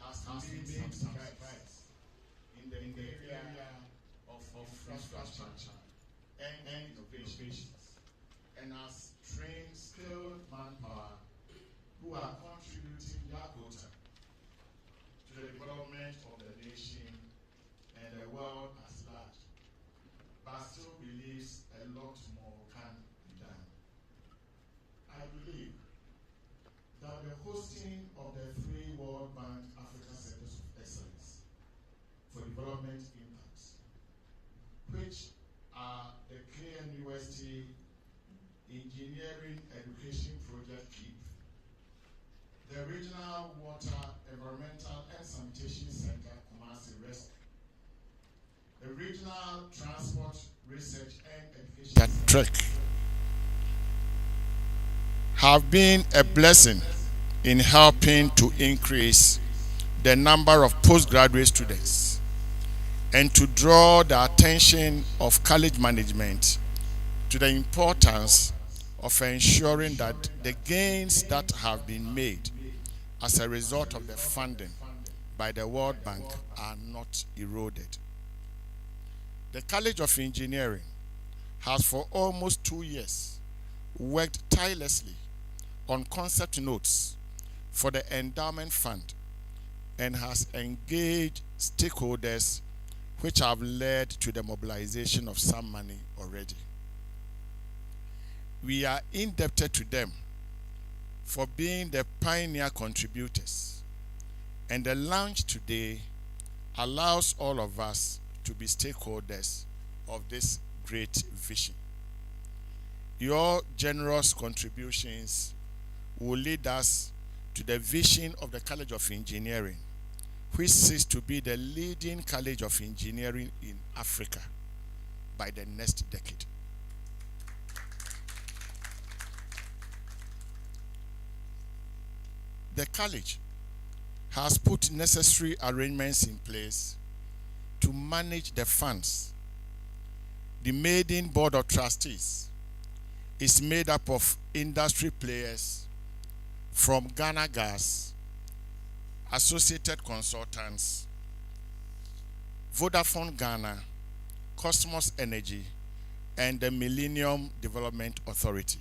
has made some strides in the area of infrastructure and innovations, and has trained skilled manpower who are contributing their quota to the development of the nation and the world at large, but still believes a lot more can be done. I believe that the hosting of the 3 World Bank Africa Centers of Excellence for Development Impact, which are the KNUST Engineering Education Project KEEP, the Regional Water, Environmental and Sanitation Center, Kumasi Rest, the Regional Transport Research and Education Center, have been a blessing in helping to increase the number of postgraduate students and to draw the attention of college management to the importance of ensuring that the gains that have been made as a result of the funding by the World Bank are not eroded. The College of Engineering has for almost 2 years worked tirelessly on concept notes for the Endowment Fund and has engaged stakeholders, which have led to the mobilization of some money already. We are indebted to them for being the pioneer contributors, and the launch today allows all of us to be stakeholders of this great vision. Your generous contributions will lead us to the vision of the College of Engineering, which seeks to be the leading college of engineering in Africa by the next decade. The college has put necessary arrangements in place to manage the funds. The maiden board of trustees is made up of industry players from Ghana Gas, Associated Consultants, Vodafone Ghana, Cosmos Energy, and the Millennium Development Authority.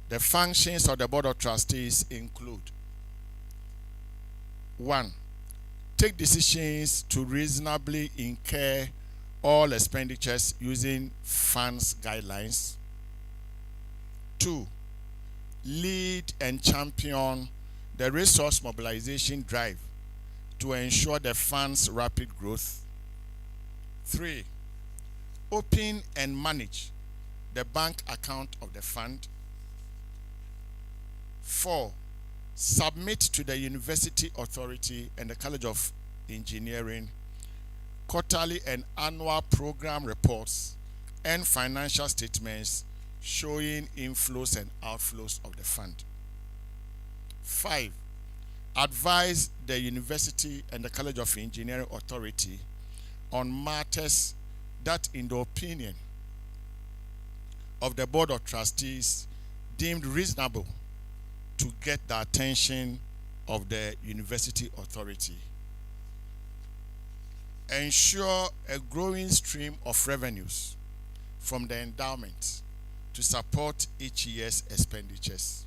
The functions of the Board of Trustees include: 1. Take decisions to reasonably incur all expenditures using funds guidelines. 2. Lead and champion the resource mobilization drive to ensure the fund's rapid growth. 3. Open and manage the bank account of the fund. 4. Submit to the University Authority and the College of Engineering quarterly and annual program reports and financial statements showing inflows and outflows of the fund. 5. Advise the University and the College of Engineering Authority on matters that, in the opinion of the Board of Trustees, deemed reasonable to get the attention of the University Authority. Ensure a growing stream of revenues from the endowment to support each year's expenditures.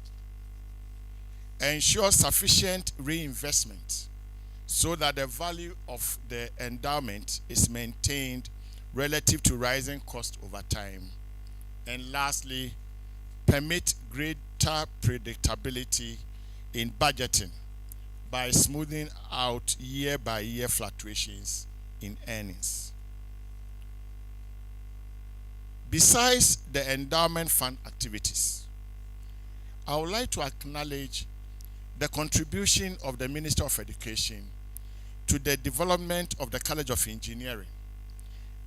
Ensure sufficient reinvestment so that the value of the endowment is maintained relative to rising costs over time. And lastly, permit greater predictability in budgeting by smoothing out year-by-year fluctuations in earnings. Besides the endowment fund activities, I would like to acknowledge the contribution of the Minister of Education to the development of the College of Engineering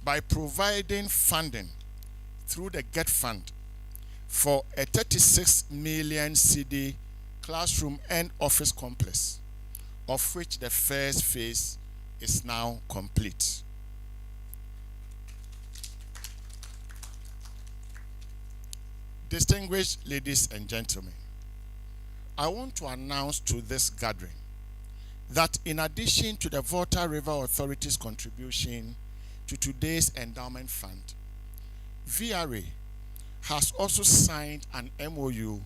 by providing funding through the GET Fund for a 36 million CD classroom and office complex, of which the first phase is now complete. Distinguished ladies and gentlemen, I want to announce to this gathering that in addition to the Volta River Authority's contribution to today's Endowment Fund, VRA has also signed an MOU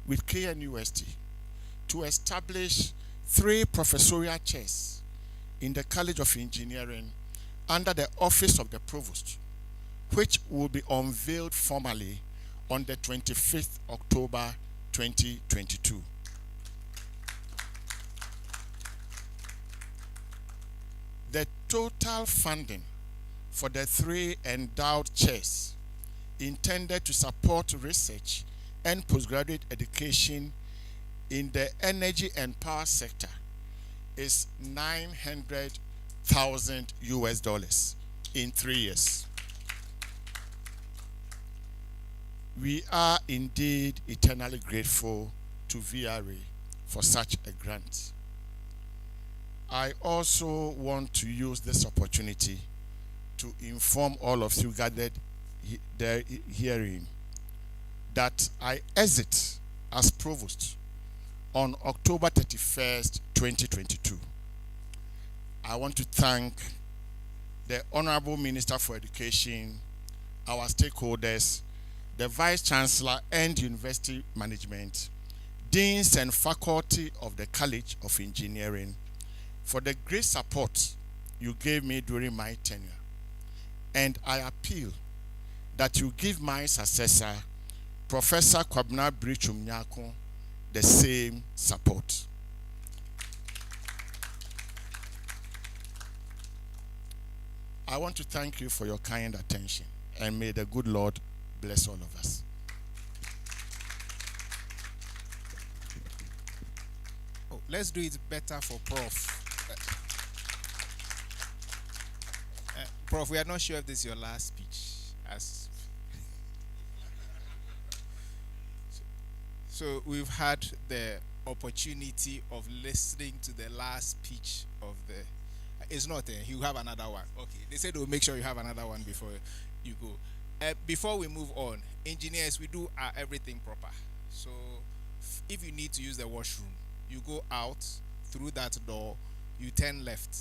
with KNUST to establish 3 professorial chairs in the College of Engineering under the Office of the Provost, which will be unveiled formally on the 25th October 2022. The total funding for the 3 endowed chairs intended to support research and postgraduate education in the energy and power sector is $900,000 in 3 years. We are indeed eternally grateful to VRA for such a grant. I also want to use this opportunity to inform all of you gathered there hearing that I exit as provost on October 31st, 2022. I want to thank the Honorable Minister for Education, our stakeholders, the Vice Chancellor and University Management, Deans and Faculty of the College of Engineering for the great support you gave me during my tenure. And I appeal that you give my successor, Professor Kwabena Brichum Nyako, the same support. I want to thank you for your kind attention, and may the good Lord bless all of us. Oh, let's do it better for Prof. Prof, we are not sure if this is your last speech. So we've had the opportunity of listening to the last speech of the. It's not there. You have another one. Okay. They said we'll make sure you have another one before you go. Before we move on, engineers, we do everything proper. So if you need to use the washroom, you go out through that door, you turn left.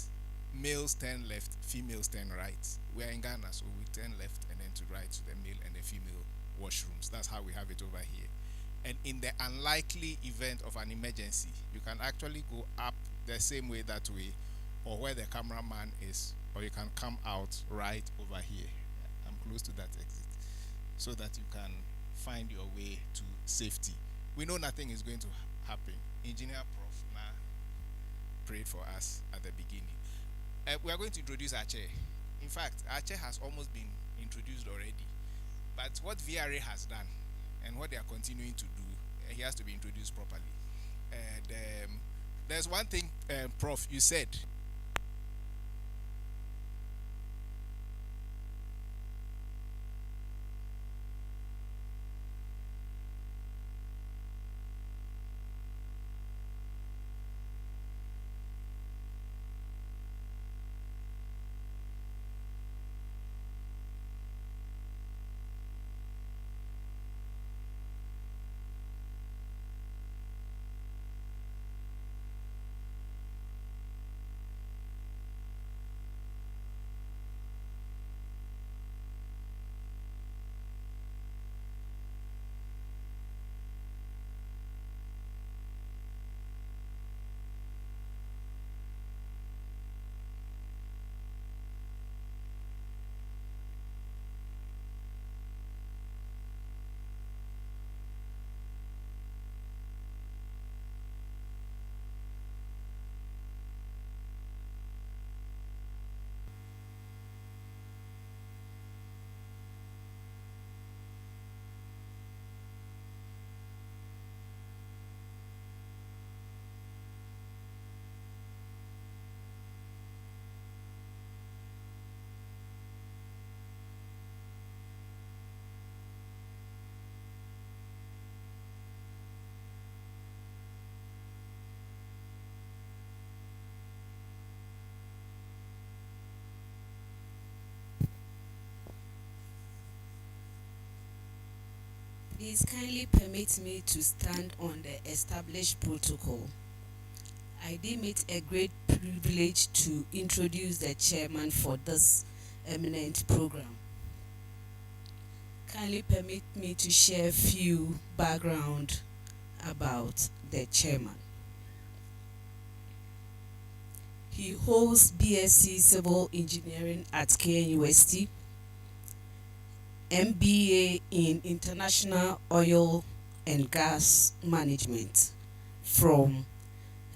Males turn left, females turn right. We are in Ghana, so we turn left and then to right to the male and the female washrooms. That's how we have it over here. And in the unlikely event of an emergency, you can actually go up the same way that way, or where the cameraman is, or you can come out right over here. I'm close to that exit, so that you can find your way to safety. We know nothing is going to happen. Engineer Prof. Na prayed for us at the beginning. We are going to introduce our chair. In fact, our chair has almost been introduced already. But what VRA has done and what they are continuing to do, he has to be introduced properly. And there's one thing, Prof, you said. Please kindly permit me to stand on the established protocol. I deem it a great privilege to introduce the chairman for this eminent program. Kindly permit me to share a few background about the chairman. He holds BSc Civil Engineering at KNUST, MBA in International Oil and Gas Management from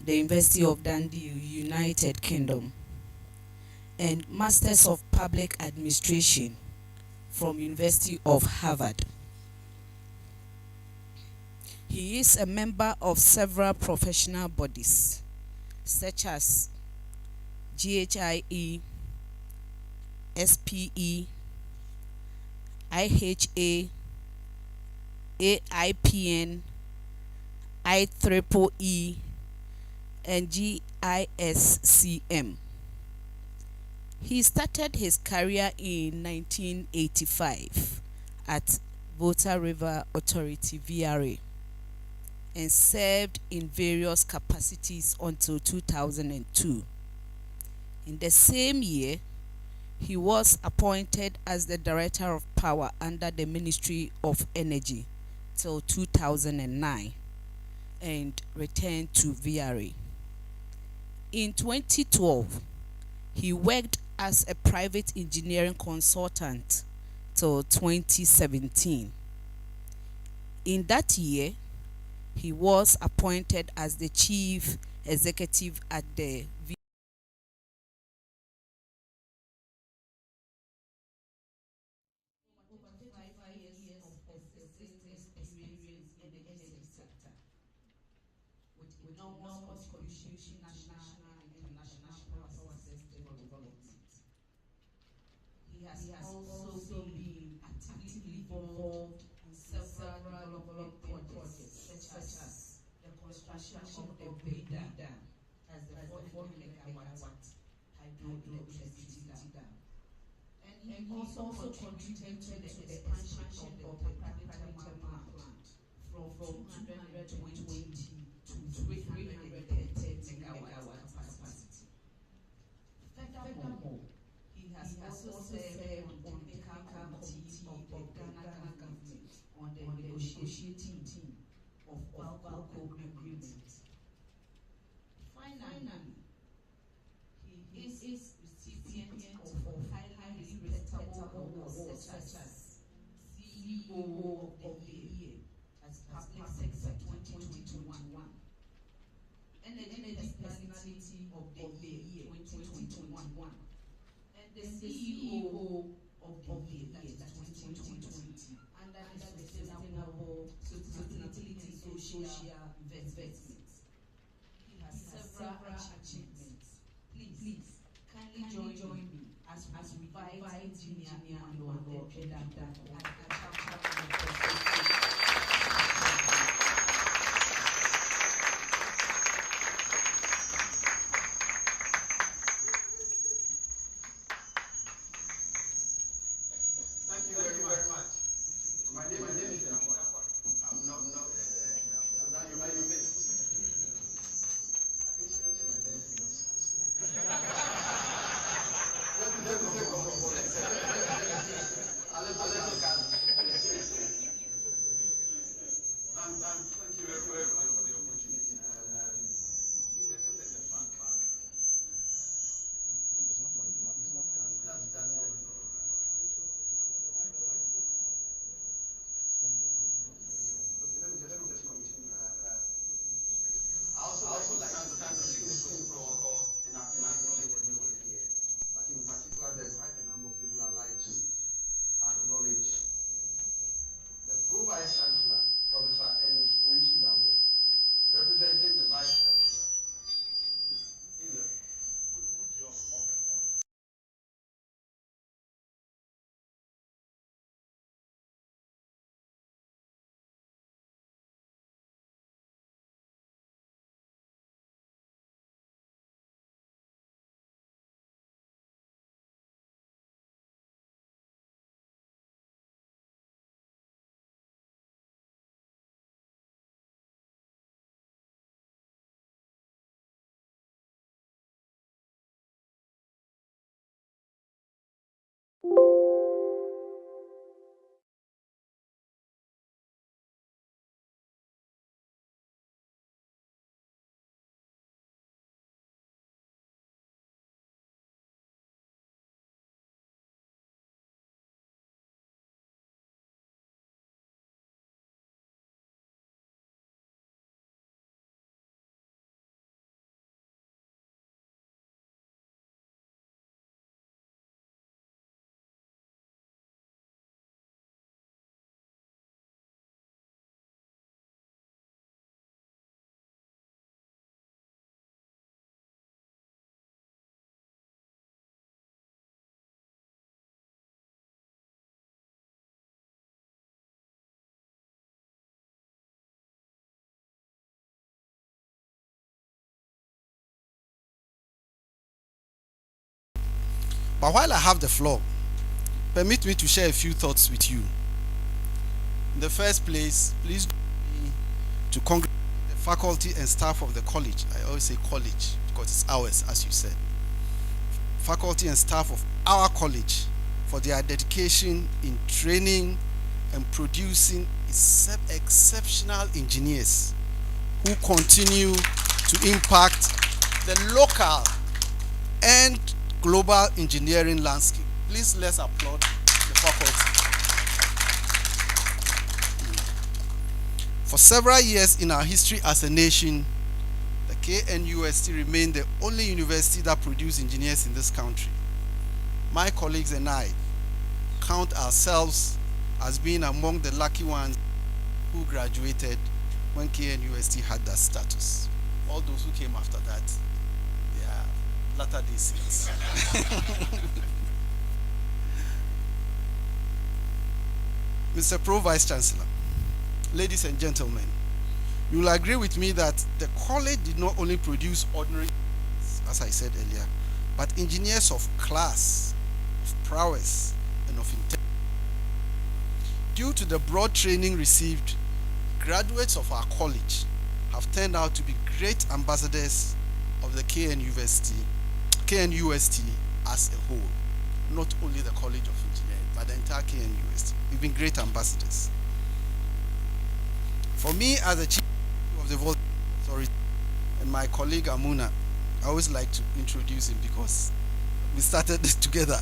the University of Dundee, United Kingdom, and Masters of Public Administration from University of Harvard. He is a member of several professional bodies such as GHIE, SPE, IHA, AIPN, IEEE, and GISCM. He started his career in 1985 at Volta River Authority, VRA, and served in various capacities until 2002. In the same year, he was appointed as the Director of Power under the Ministry of Energy till 2009 and returned to VRA. In 2012, he worked as a private engineering consultant till 2017. In that year, he was appointed as the Chief Executive at the with enormous contribution to national and international power system development. He has also been actively involved in several development projects such as the construction of the Breeder, as the 400 megawatt hydroelectricity dam. And he also contributed to the expansion of the private thermal plant from 220 to 330 megawatt capacity. Furthermore, he has also served on the technical committee of the Ghana government on the negotiating team of Balco agreement. Finally, he is recipient of highly respectable awards such as CEO of the Year as Public Sector 2021, Energy Personality of the Year 2021, and the CEO of the Year 2020 under the Sustainability and Social Investments. He has several achievements. Please kindly join me as we invite Engineer Emmanuel Edam. Thank you very much. My name is Akwa. I'm not so that you missed. I think she actually did it. Let's take off. But while I have the floor, permit me to share a few thoughts with you. In the first place, please do me to congratulate the faculty and staff of the college. I always say college because it's ours, as you said. Faculty and staff of our college for their dedication in training and producing exceptional engineers who continue to impact the local and global engineering landscape. Please let's applaud the faculty. For several years in our history as a nation, the KNUST remained the only university that produced engineers in this country. My colleagues and I count ourselves as being among the lucky ones who graduated when KNUST had that status. All those who came after that, they are latter-day saints. Mr. Pro Vice Chancellor, ladies and gentlemen, you will agree with me that the college did not only produce ordinary, as I said earlier, but engineers of class, of prowess, and of intelligence. Due to the broad training received, graduates of our college have turned out to be great ambassadors of the KNUST as a whole. Not only the College of Engineering, but the entire KNUST. We've been great ambassadors. For me, as the chief of the Volunteer Authority, and my colleague Amuna, I always like to introduce him because we started this together.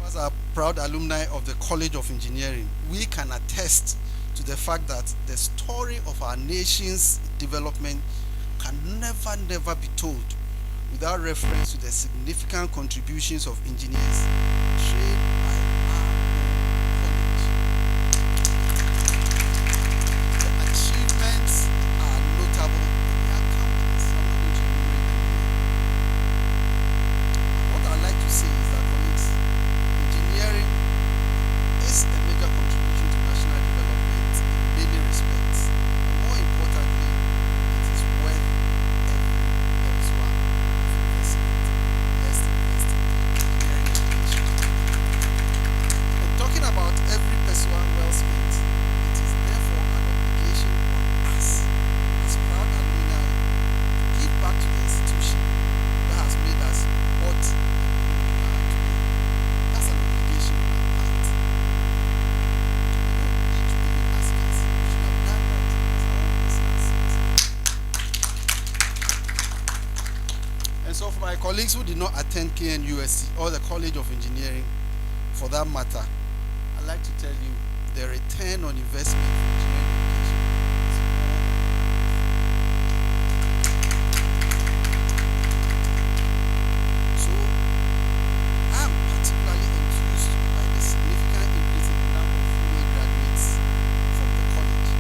As a proud alumni of the College of Engineering, we can attest to the fact that the story of our nation's development can never be told without reference to the significant contributions of engineers trained by our own college. The achievements are notable. They are countless. I'm not going to enumerate them here. What I'd like to say is that, colleagues, engineering is a major contribution to national development in many respects. But more importantly, it is worth every extra investment. Let's invest in engineering education. And talking about every pesewa well spent, it is therefore an obligation on us as proud alumni to give back to the institution that has made us what we are today. That's an obligation on our part. We don't need to even ask us. We should have done that as our own personal citizens. And so for my colleagues who did not attend KNUST or the College of Engineering, for that matter, I'd like to tell you the return on investment for engineering education is more than enough. So I am particularly enthused by the significant increase in the number of female graduates from the college.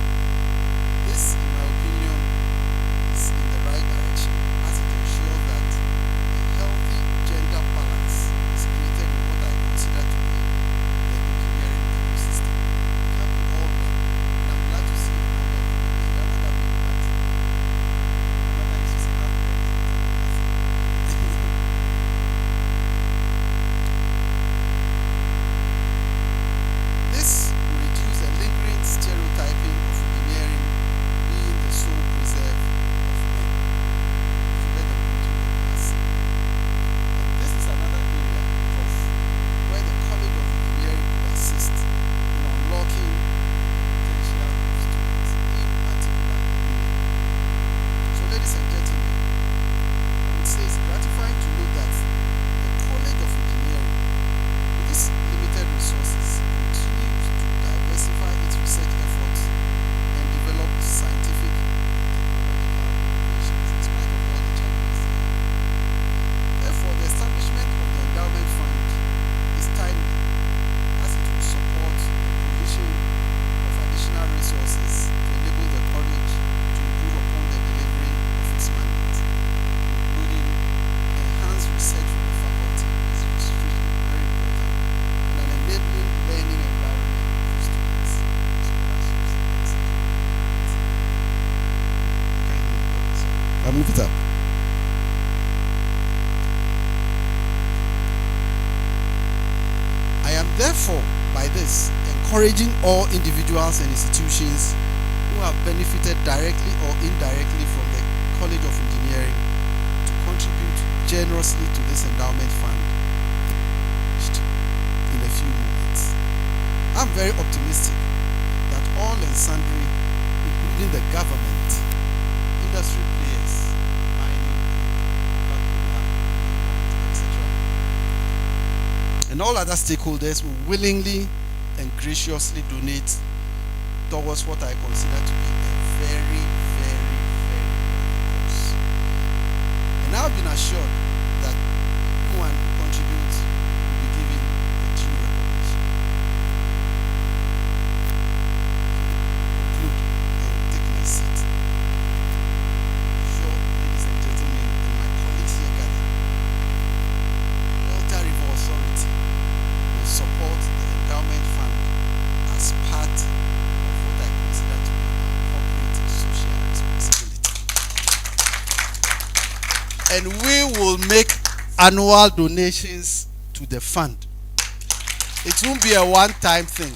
This, in my opinion, is in the right direction as it ensures that a healthy gender balance is created in what I consider to be the engineering ecosystem. It can't be all men, and I'm glad to see the number of women. They are not that many, but another is just half that. This will reduce the lingering stereotyping of engineering being the sole preserve of men. To let them go to the class. And this is another area of where the College of Engineering could assist in unlocking the potential of students, in particular women. So, ladies and gentlemen, I would say it's gratifying to know that the College of Engineering, with its limited resources, continues to diversify its research efforts and develop scientific and technological innovations in spite of all the challenges. Therefore, the establishment of the Endowment Fund is timely as it will support the provision of additional resources to enable the college to improve upon the delivery of its mandate, including enhanced research for the faculty, which is extremely very important, and an enabling learning environment for students, scholarships, etc. I'll move it up. Therefore, by this, encouraging all individuals and institutions who have benefited directly or indirectly from the College of Engineering to contribute generously to this endowment fund in a few moments. I'm very optimistic that all and sundry, including the government, industry players, mining, Coca-Cola, etc., and all other stakeholders will willingly and graciously donate towards what I consider to be a very, very, very good cause. And I've been assured that everyone who contributes will be given the due recognition. Conclude and take my seat. Sure, ladies and gentlemen, and my colleagues here gathered, Delta River Authority will support the endowment fund as part of what I consider to be our corporate social responsibility. And we will make annual donations to the fund. It won't be a one-time thing.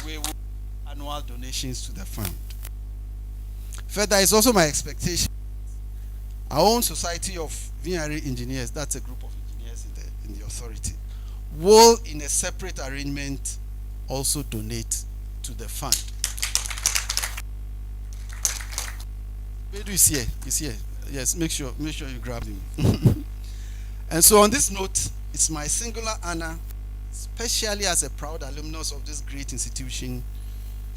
We will make annual donations to the fund. Further, it's also my expectation our own Society of VRA Engineers, that's a group of engineers in the authority, will in a separate arrangement also donate to the fund. Bedu is here. He's here. Yes, make sure you grab him. And so on this note, it's my singular honor, especially as a proud alumnus of this great institution,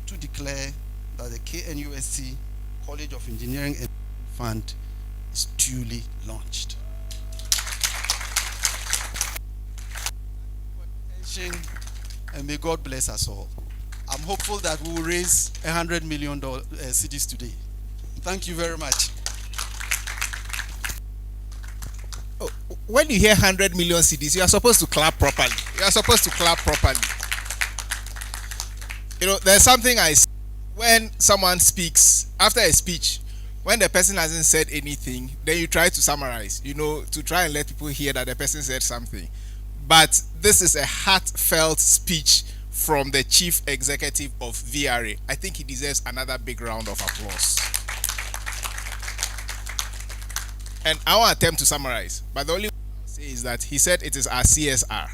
to declare that the KNUST College of Engineering and Fund is duly launched. And may God bless us all. I'm hopeful that we will raise $100 million cedis today. Thank you very much. Oh, when you hear 100 million cedis, you are supposed to clap properly. You are supposed to clap properly. You know, there's something I say when someone speaks, after a speech, when the person hasn't said anything, then you try to summarize, you know, to try and let people hear that the person said something. But this is a heartfelt speech from the chief executive of VRA. I think he deserves another big round of applause. And I will attempt to summarize, but the only thing I'll say is that he said it is our CSR.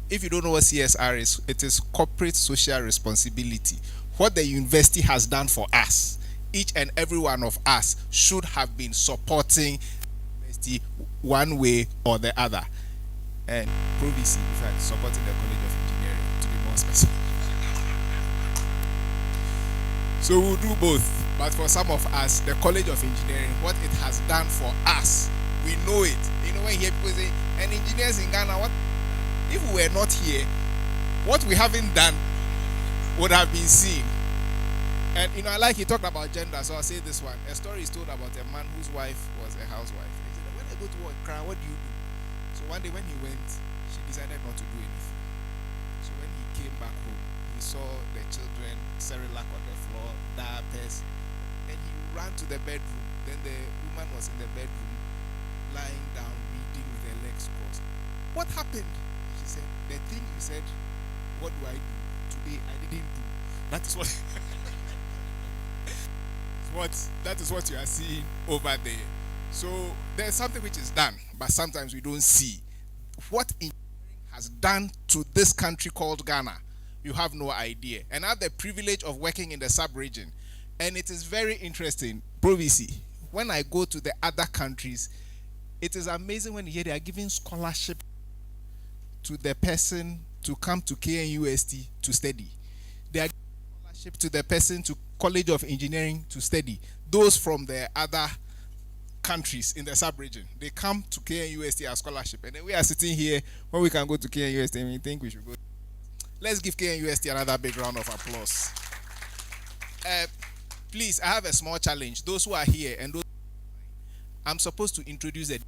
If you don't know what CSR is, it is corporate social responsibility. What the university has done for us, each and every one of us should have been supporting the university one way or the other. And ProVC, in fact, supporting the College of Engineering, to be more specific. So we'll do both. But for some of us, the College of Engineering, what it has done for us, we know it. You know, when you hear people say, and engineers in Ghana, what if we were not here, what we haven't done would have been seen. And you know, I like he talked about gender, so I'll say this one. A story is told about a man whose wife was a housewife. He said, when I go to Accra, what do you do? So one day when he went, she decided not to do anything. So when he came back home, he saw the children, Cerelac on the floor, diapers, and he ran to the bedroom. Then the woman was in the bedroom, lying down, reading with her legs crossed. What happened? She said, the thing you said, what do I do? Today I didn't do. That is what that is what you are seeing over there. So there's something which is done, but sometimes we don't see. What engineering has done to this country called Ghana, you have no idea. And I have the privilege of working in the sub-region. And it is very interesting, ProVC. When I go to the other countries, it is amazing when you hear they are giving scholarship to the person to come to KNUST to study. They are giving scholarship to the person to College of Engineering to study. Those from the other countries in the sub-region, they come to KNUST as scholarship. And then we are sitting here when we can go to KNUST and we think we should go. Let's give KNUST another big round of applause. Please, I have a small challenge. Those who are here and those I'm supposed to introduce a,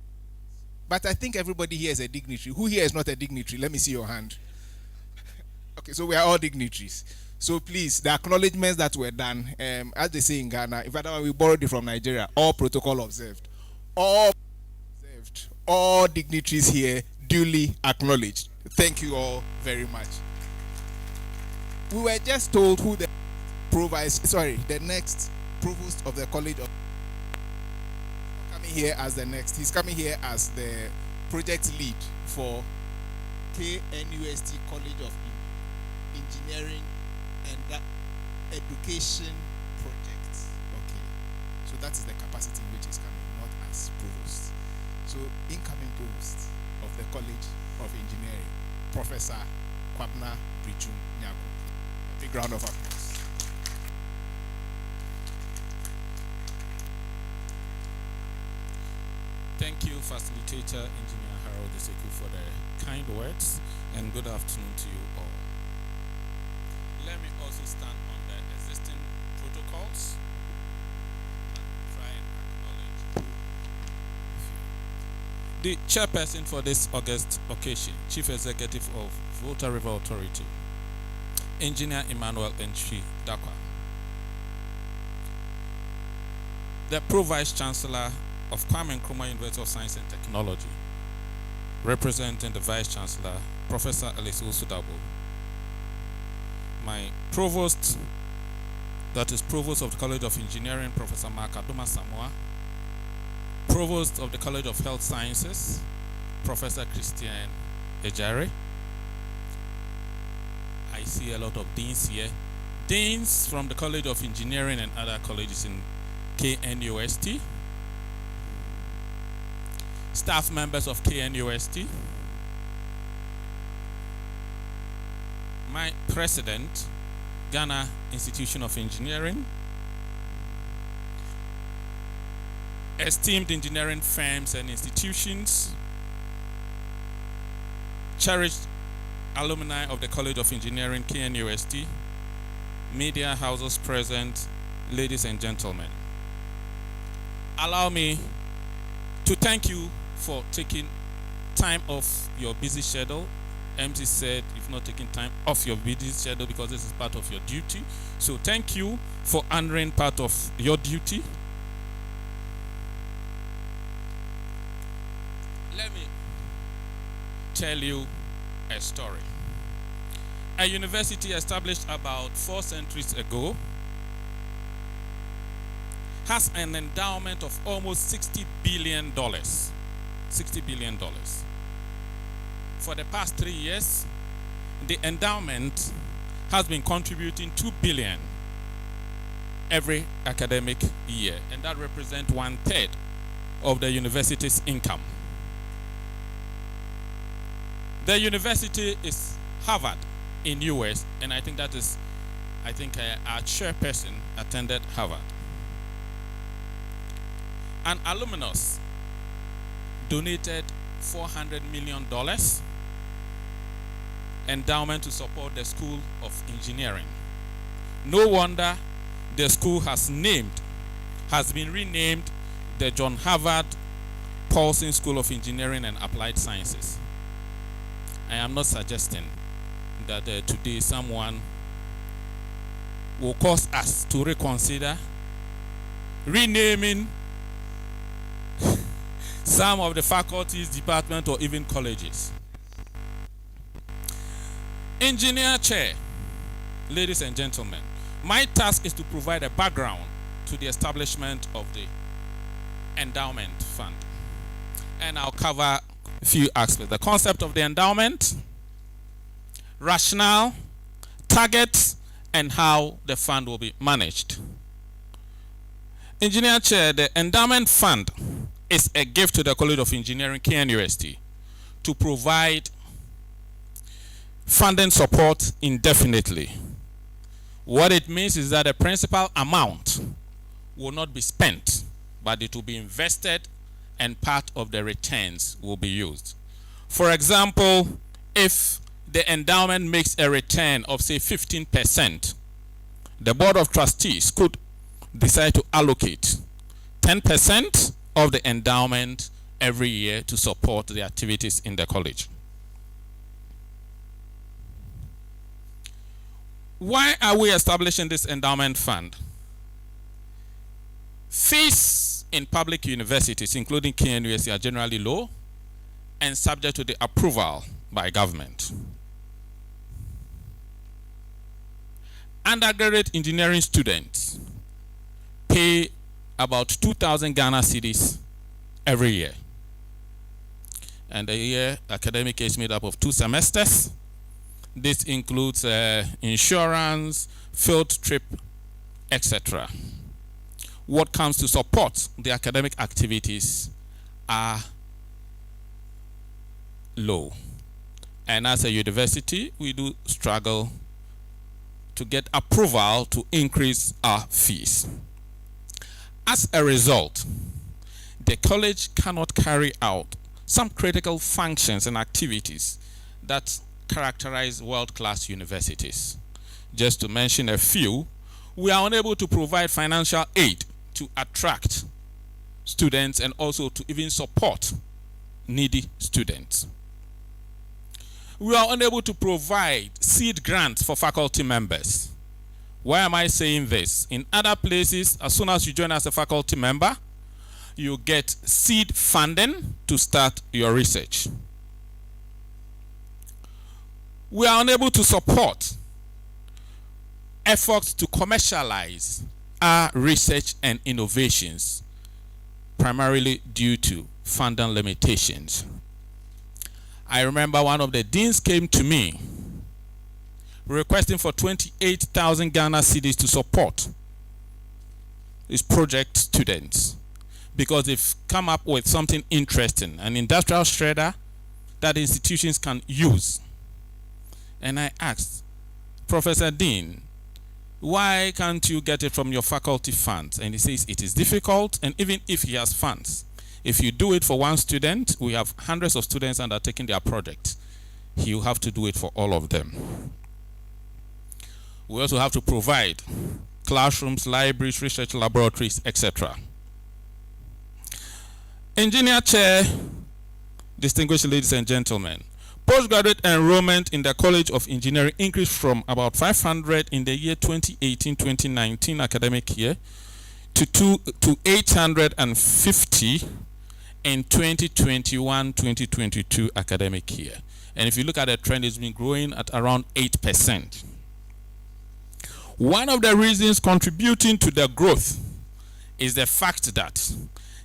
but I think everybody here is a dignitary. Who here is not a dignitary? Let me see your hand. Okay, so we are all dignitaries. So please, the acknowledgements that were done, as they say in Ghana, in fact, we borrowed it from Nigeria, all protocol observed. All observed. All dignitaries here duly acknowledged. Thank you all very much. we were just told who the the next provost of the college of coming here as the next. He's coming here as the project lead for KNUST College of Engineering and Education Project. Okay, so that is the capacity in which he's coming, not as provost. So incoming provost of the College of Engineering, Professor Kwabna Brichum Nyako. A big round of applause. Thank you, Facilitator Engineer Harold Deseku, for the kind words, and good afternoon to you all. Let me also stand on the existing protocols and try and acknowledge the chairperson for this August occasion, Chief Executive of Volta River Authority, Engineer Emmanuel Entry Dakwa, the Pro Vice Chancellor of Kwame Nkrumah University of Science and Technology, representing the Vice Chancellor, Professor Alisa Usudabo, my Provost, that is Provost of the College of Engineering, Professor Mark Adoma Samoa, Provost of the College of Health Sciences, Professor Christian Ejare. I see a lot of deans here. Deans from the College of Engineering and other colleges in KNUST, staff members of KNUST, my president, Ghana Institution of Engineering, esteemed engineering firms and institutions, cherished alumni of the College of Engineering, KNUST, media houses present, ladies and gentlemen. Allow me to thank you for taking time off your busy schedule. MC said you've not taken time off your busy schedule because this is part of your duty. So thank you for honoring part of your duty. Let me tell you a story. A university established about 4 centuries ago has an endowment of almost $60 billion. $60 billion. For the past 3 years, the endowment has been contributing $2 billion every academic year, and that represents 1/3 of the university's income. The university is Harvard in US, and I think our chairperson attended Harvard. An alumnus donated $400 million endowment to support the School of Engineering. No wonder the school has been renamed the John Harvard Paulson School of Engineering and Applied Sciences. I am not suggesting that today someone will cause us to reconsider renaming some of the faculties, departments, or even colleges. Engineer Chair, ladies and gentlemen, my task is to provide a background to the establishment of the Endowment Fund. And I'll cover a few aspects. The concept of the endowment, rationale, targets, and how the fund will be managed. Engineer Chair, the Endowment Fund is a gift to the College of Engineering, KNUST, to provide funding support indefinitely. What it means is that the principal amount will not be spent, but it will be invested and part of the returns will be used. For example, if the endowment makes a return of say 15%, the Board of Trustees could decide to allocate 10% of the endowment every year to support the activities in the college. Why are we establishing this endowment fund? Fees in public universities, including KNUST, are generally low and subject to the approval by government. undergraduate engineering students pay about 2,000 Ghana cedis every year. And the year academic is made up of 2 semesters. This includes insurance, field trip, etc. What comes to support the academic activities are low. And as a university, we do struggle to get approval to increase our fees. As a result, the college cannot carry out some critical functions and activities that characterize world-class universities. Just to mention a few, we are unable to provide financial aid to attract students and also to even support needy students. We are unable to provide seed grants for faculty members. Why am I saying this? In other places, as soon as you join as a faculty member, you get seed funding to start your research. We are unable to support efforts to commercialize our research and innovations, primarily due to funding limitations. I remember one of the deans came to me requesting for 28,000 Ghana cedis to support his project students, because they've come up with something interesting, an industrial shredder that institutions can use. And I asked, Professor Dean, why can't you get it from your faculty funds? And he says it is difficult, and even if he has funds, if you do it for one student, we have hundreds of students undertaking their project. He will have to do it for all of them. We also have to provide classrooms, libraries, research laboratories, etc. Engineer Chair, distinguished ladies and gentlemen, postgraduate enrollment in the College of Engineering increased from about 500 in the year 2018-2019 academic year to 850 in 2021-2022 academic year. And if you look at the trend, it's been growing at around 8%. One of the reasons contributing to the growth is the fact that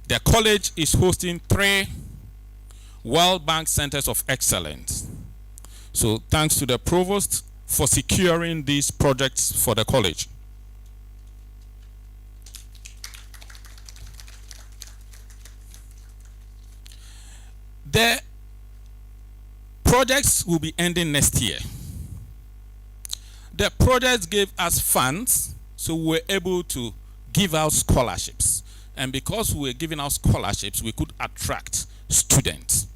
the college is hosting 3 World Bank Centers of Excellence. So thanks to the provost for securing these projects for the college. The projects will be ending next year. The projects gave us funds, so we were able to give out scholarships. And because we were giving out scholarships, we could attract students.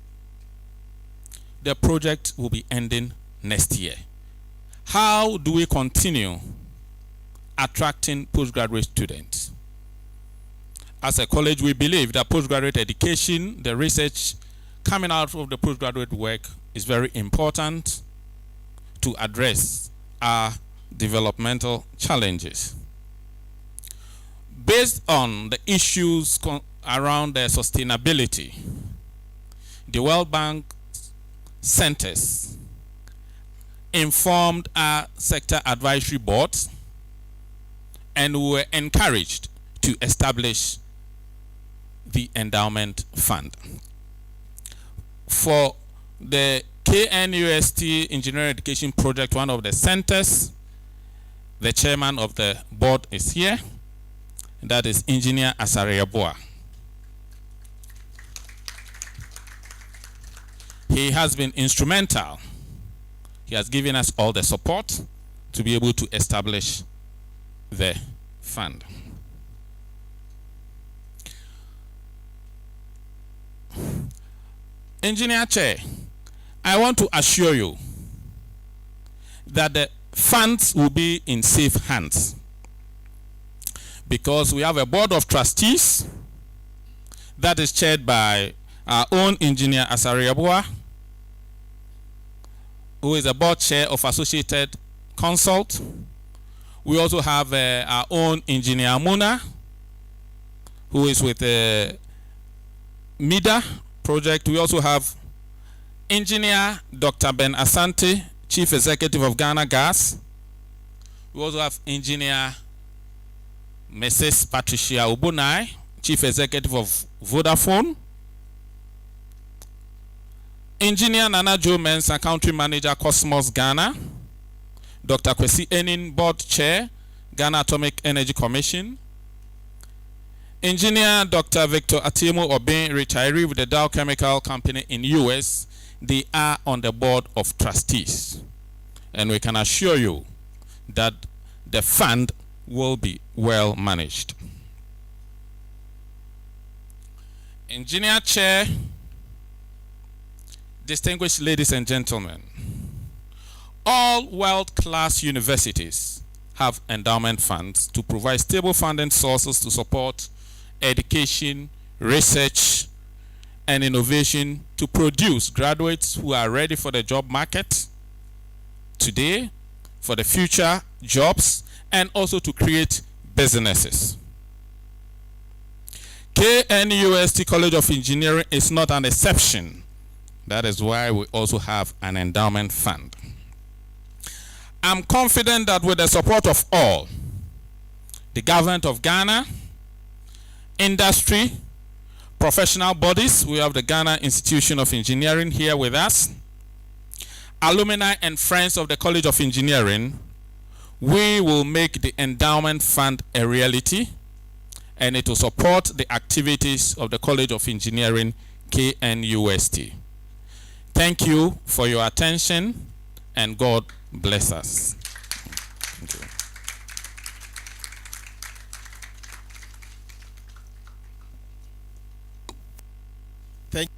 The project will be ending next year. How do we continue attracting postgraduate students? As a college, we believe that postgraduate education, the research coming out of the postgraduate work, is very important to address our developmental challenges. Based on the issues around the sustainability, the World Bank centers informed our sector advisory boards and were encouraged to establish the Endowment Fund. For the KNUST Engineering Education Project, one of the centers, the chairman of the board is here. That is Engineer Asariaboa. He has been instrumental. He has given us all the support to be able to establish the fund. Engineer Chair, I want to assure you that the funds will be in safe hands, because we have a board of trustees that is chaired by our own engineer Asariaboa, who is a board chair of Associated Consult. We also have our own engineer Muna, who is with the MIDA project. We also have engineer Dr. Ben Asante, Chief Executive of Ghana Gas. We also have engineer Mrs. Patricia Obunai, Chief Executive of Vodafone. Engineer Nana Joe Mensah, Country Manager, Cosmos Ghana. Dr. Kwesi Enin, Board Chair, Ghana Atomic Energy Commission. Engineer Dr. Victor Atiemo Obin, retiree with the Dow Chemical Company in US. They are on the board of trustees. And we can assure you that the fund will be well managed. Engineer Chair, distinguished ladies and gentlemen, all world-class universities have endowment funds to provide stable funding sources to support education, research, and innovation to produce graduates who are ready for the job market today, for the future jobs, and also to create businesses. KNUST College of Engineering is not an exception. That is why we also have an endowment fund. I'm confident that with the support of all, the government of Ghana, industry, professional bodies, we have the Ghana Institution of Engineering here with us, alumni and friends of the College of Engineering, we will make the endowment fund a reality, and it will support the activities of the College of Engineering, KNUST. Thank you for your attention, and God bless us. Thank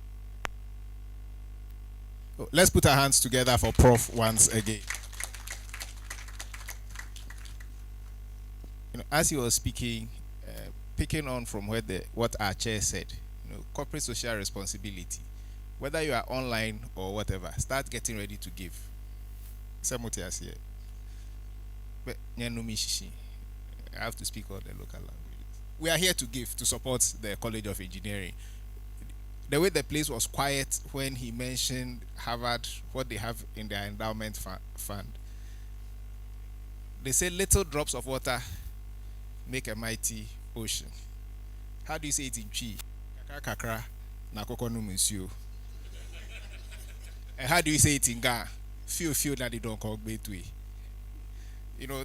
you. Let's put our hands together for Prof once again. As he was speaking, picking on from what our chair said, corporate social responsibility, whether you are online or whatever, start getting ready to give. I have to speak all the local languages. We are here to give, to support the College of Engineering. The way the place was quiet when he mentioned Harvard, what they have in their endowment fund. They say little drops of water make a mighty ocean. How do you say it in Chi? Kakra na kokonu monsieur. And how do you say it in Ga? Few that they don't call Betway.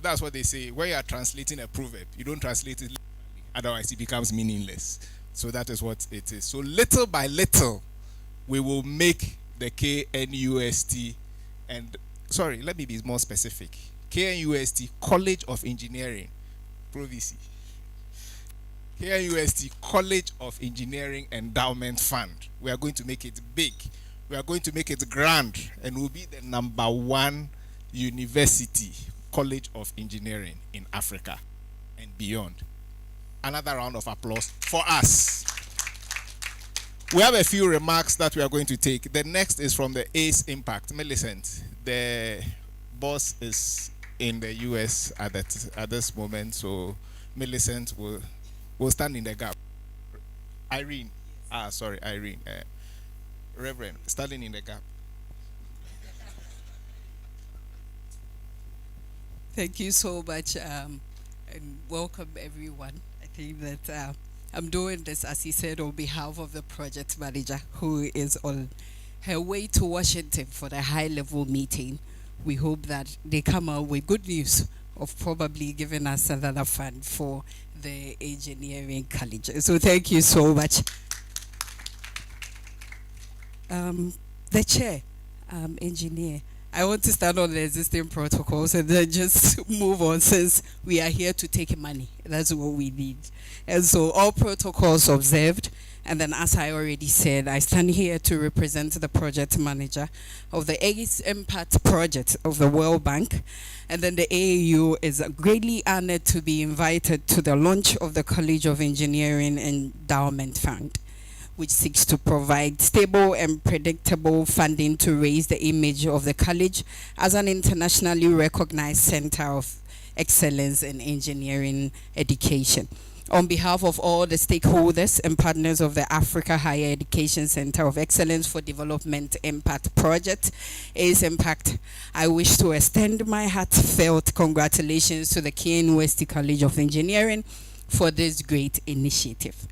That's what they say. When you are translating a proverb, you don't translate it literally, otherwise it becomes meaningless. So that is what it is. So little by little, we will make the KNUST sorry, let me be more specific. KNUST College of Engineering, Provici. KNUST College of Engineering Endowment Fund. We are going to make it big. We are going to make it grand, and we'll be the #1 university college of engineering in Africa and beyond. Another round of applause for us. We have a few remarks that we are going to take. The next is from the ACE Impact. Millicent, the boss is in the US at this moment, so Millicent will stand in the gap. Irene, Irene. Reverend, standing in the gap. Thank you so much, and welcome everyone. I think that I'm doing this, as he said, on behalf of the project manager who is on her way to Washington for the high-level meeting. We hope that they come out with good news of probably giving us another fund for the engineering college. So thank you so much. The chair, engineer, I want to start on the existing protocols and then just move on, since we are here to take money. That's what we need. And so all protocols observed. And then, as I already said, I stand here to represent the project manager of the ACE Impact project of the World Bank. And then the AAU is greatly honored to be invited to the launch of the College of Engineering Endowment Fund, which seeks to provide stable and predictable funding to raise the image of the college as an internationally recognized center of excellence in engineering education. On behalf of all the stakeholders and partners of the Africa Higher Education Center of Excellence for Development Impact Project, ACE Impact, I wish to extend my heartfelt congratulations to the KNUST College of Engineering for this great initiative.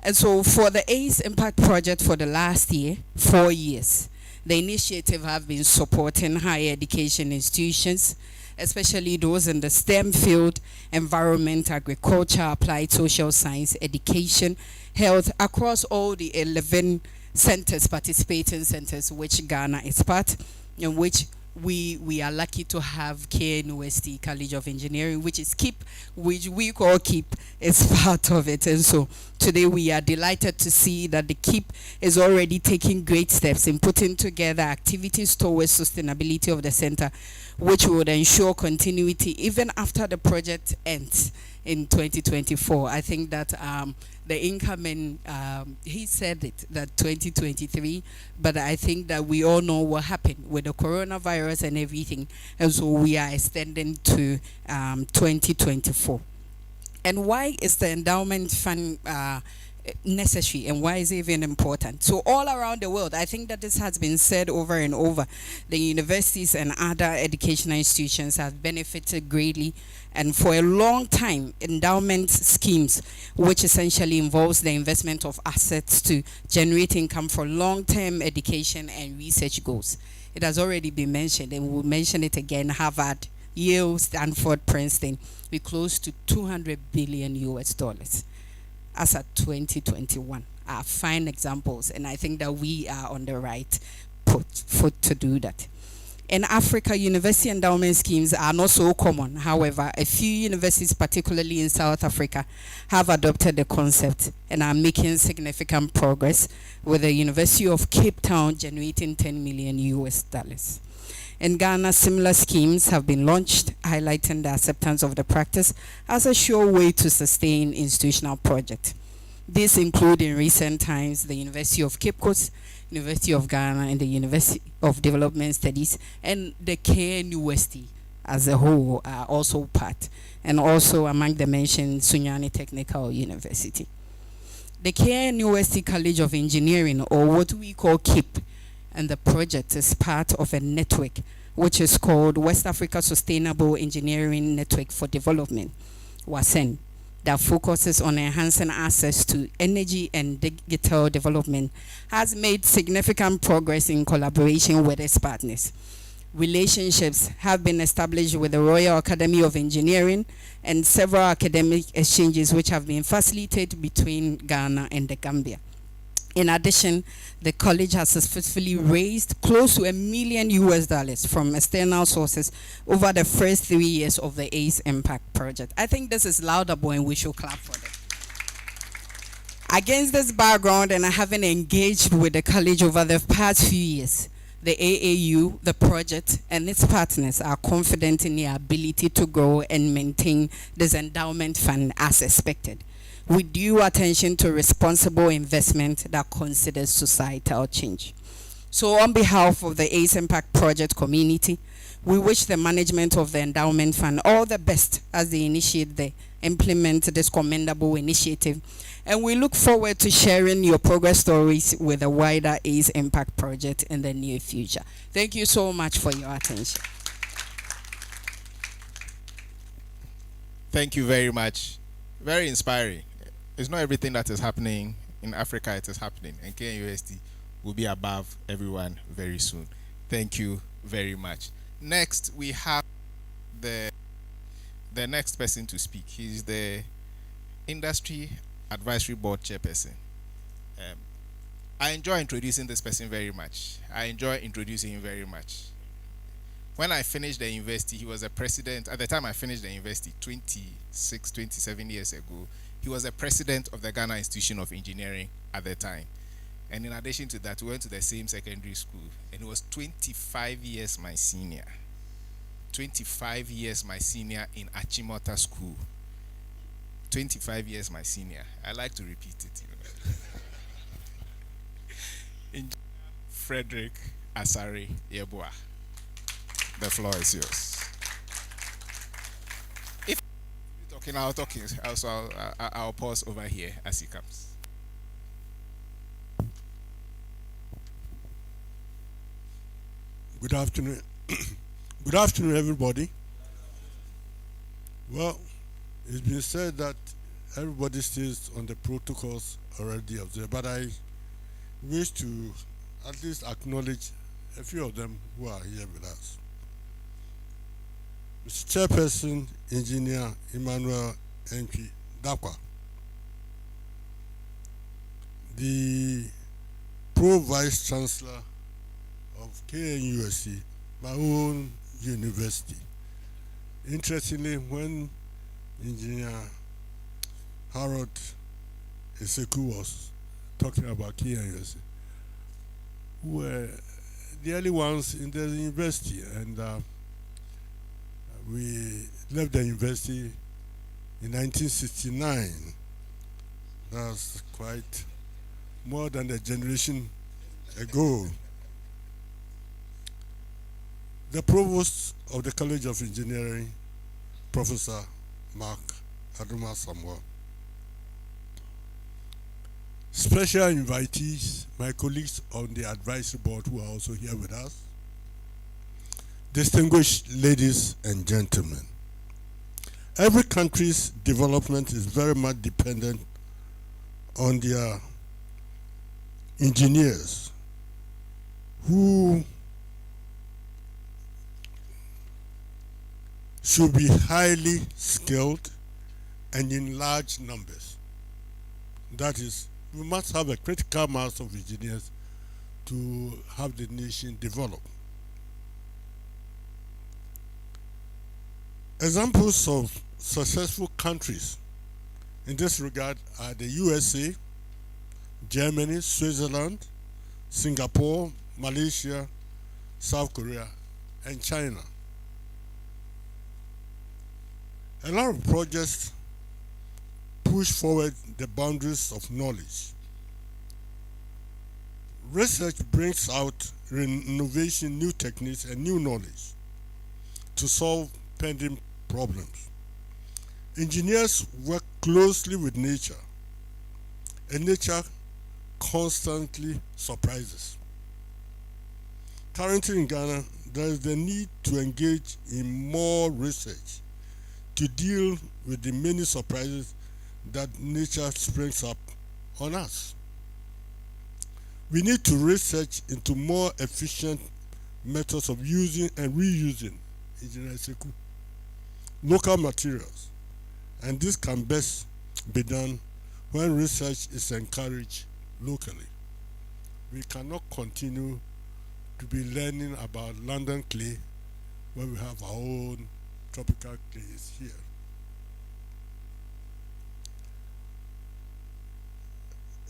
And so for the ACE Impact Project for the last year, 4 years, the initiative have been supporting higher education institutions, especially those in the STEM field, environment, agriculture, applied social science, education, health, across all the 11 centers, participating centers, which Ghana is part, in which we are lucky to have KNUST College of Engineering, which is KEEP, which we call KEEP, is part of it. And so today we are delighted to see that the KEEP is already taking great steps in putting together activities towards sustainability of the center, which would ensure continuity even after the project ends in 2024. I think that the incoming, he said it, that 2023, but I think that we all know what happened with the coronavirus and everything, and so we are extending to 2024. And why is the endowment fund necessary, and why is it even important? So all around the world, I think that this has been said over and over, the universities and other educational institutions have benefited greatly, and for a long time, endowment schemes, which essentially involves the investment of assets to generate income for long-term education and research goals. It has already been mentioned, and we'll mention it again: Harvard, Yale, Stanford, Princeton, we close to $200 billion as at 2021 are fine examples, and I think that we are on the right foot to do that. In Africa, university endowment schemes are not so common. However, a few universities, particularly in South Africa, have adopted the concept and are making significant progress, with the University of Cape Town generating $10 million. In Ghana, similar schemes have been launched, highlighting the acceptance of the practice as a sure way to sustain institutional projects. These include, in recent times, the University of Cape Coast, University of Ghana, and the University of Development Studies, and the KNUST as a whole are also part, and also among the mentioned Sunyani Technical University. The KNUST College of Engineering, or what we call KEEP, and the project is part of a network which is called West Africa Sustainable Engineering Network for Development, WASEN, that focuses on enhancing access to energy and digital development, has made significant progress in collaboration with its partners. Relationships have been established with the Royal Academy of Engineering and several academic exchanges which have been facilitated between Ghana and the Gambia. In addition, the college has successfully raised close to $1 million from external sources over the first 3 years of the ACE Impact Project. I think this is laudable, and we should clap for them. Against this background, and having engaged with the college over the past few years, the AAU, the project, and its partners are confident in their ability to grow and maintain this endowment fund as expected, with due attention to responsible investment that considers societal change. So on behalf of the ACE Impact Project community, we wish the management of the Endowment Fund all the best as they implement this commendable initiative. And we look forward to sharing your progress stories with the wider ACE Impact Project in the near future. Thank you so much for your attention. Thank you very much. Very inspiring. It's not everything that is happening in Africa, it is happening. And KNUST will be above everyone very soon. Thank you very much. Next, we have the next person to speak. He's the Industry Advisory Board Chairperson. I enjoy introducing this person very much. I enjoy introducing him very much. When I finished the university, he was a president. At the time I finished the university, 27 years ago, he was a president of the Ghana Institution of Engineering at the time. And in addition to that, we went to the same secondary school. And he was 25 years my senior. 25 years my senior in Achimota School. 25 years my senior. I like to repeat it. Frederick Asare Yeboah. The floor is yours. If you talk Okay, now talking. Also, I'll pause over here as he comes. Good afternoon. Good afternoon, everybody. Well, it's been said that everybody stays on the protocols already observed, but I wish to at least acknowledge a few of them who are here with us. Mr. Chairperson, Engineer Emmanuel Enki Dakwa, the Pro Vice Chancellor of KNUSC, my own university. Interestingly, when Engineer Harold Eseku was talking about KNUSC, we were the early ones in the university, and we left the university in 1969. That's quite more than a generation ago. The provost of the College of Engineering, Professor Mark Aduma Samuel. Special invitees, my colleagues on the advisory board who are also here with us. Distinguished ladies and gentlemen, every country's development is very much dependent on their engineers who should be highly skilled and in large numbers. That is, we must have a critical mass of engineers to have the nation develop. Examples of successful countries in this regard are the USA, Germany, Switzerland, Singapore, Malaysia, South Korea, and China. A lot of projects push forward the boundaries of knowledge. Research brings out innovation, new techniques, and new knowledge to solve pending problems. Engineers work closely with nature, and nature constantly surprises. Currently in Ghana, there is the need to engage in more research to deal with the many surprises that nature springs up on us. We need to research into more efficient methods of using and reusing local materials, and this can best be done when research is encouraged locally. We cannot continue to be learning about London clay when we have our own tropical clays here.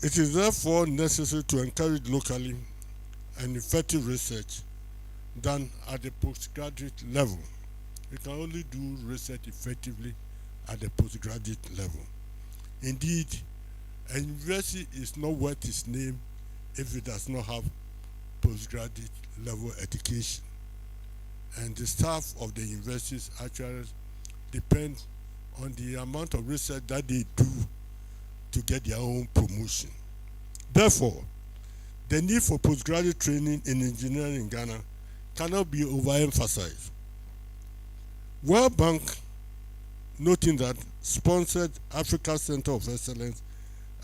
It is therefore necessary to encourage locally and effective research done at the postgraduate level. You can only do research effectively at the postgraduate level. Indeed, a university is not worth its name if it does not have postgraduate level education. And the staff of the universities actually depend on the amount of research that they do to get their own promotion. Therefore, the need for postgraduate training in engineering in Ghana cannot be overemphasized. World Bank, noting that, sponsored Africa Center of Excellence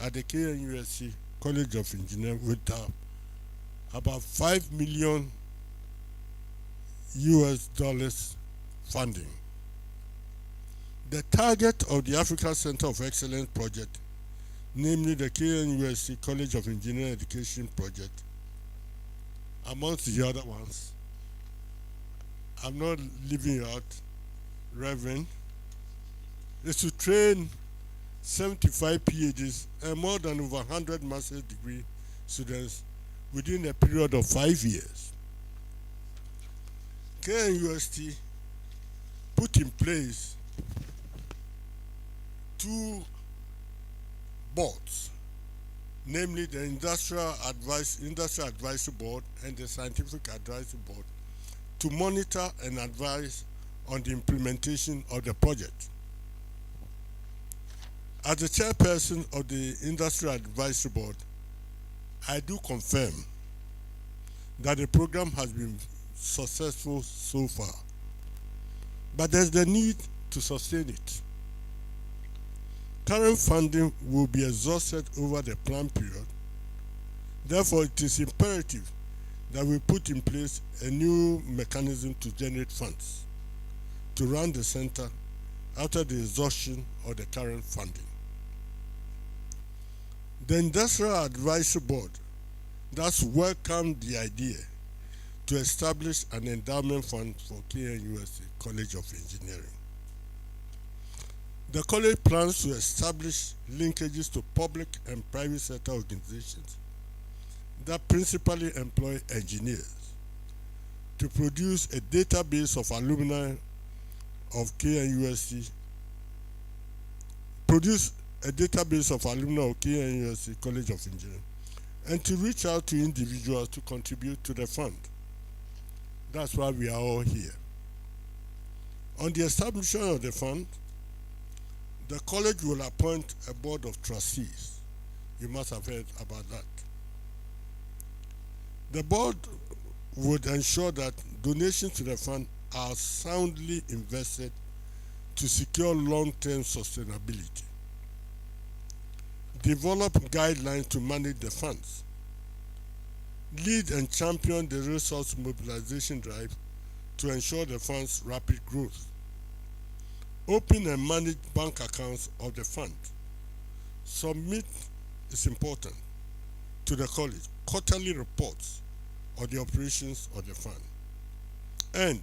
at the KNUSC College of Engineering with about $5 million funding. The target of the Africa Center of Excellence project, namely the KNUSC College of Engineering Education project, amongst the other ones, I'm not leaving you out, Reverend, is to train 75 PhDs and more than over 100 master's degree students within a period of 5 years. KNUST put in place 2 boards, namely the Industrial Advisory Board and the Scientific Advisory Board, to monitor and advise on the implementation of the project. As the chairperson of the Industry Advisory Board, I do confirm that the program has been successful so far, but there's the need to sustain it. Current funding will be exhausted over the planned period. Therefore, it is imperative that we put in place a new mechanism to generate funds to run the center after the exhaustion of the current funding. The Industrial Advisory Board thus welcomed the idea to establish an endowment fund for KNUST College of Engineering. The college plans to establish linkages to public and private sector organizations that principally employ engineers to produce a database of alumni of KNUST, College of Engineering, and to reach out to individuals to contribute to the fund. That's why we are all here. On the establishment of the fund, the college will appoint a board of trustees. You must have heard about that. The board would ensure that donations to the fund are soundly invested to secure long-term sustainability. Develop guidelines to manage the funds. Lead and champion the resource mobilization drive to ensure the fund's rapid growth. Open and manage bank accounts of the fund. Submit, it's important, to the college quarterly reports of the operations of the fund. And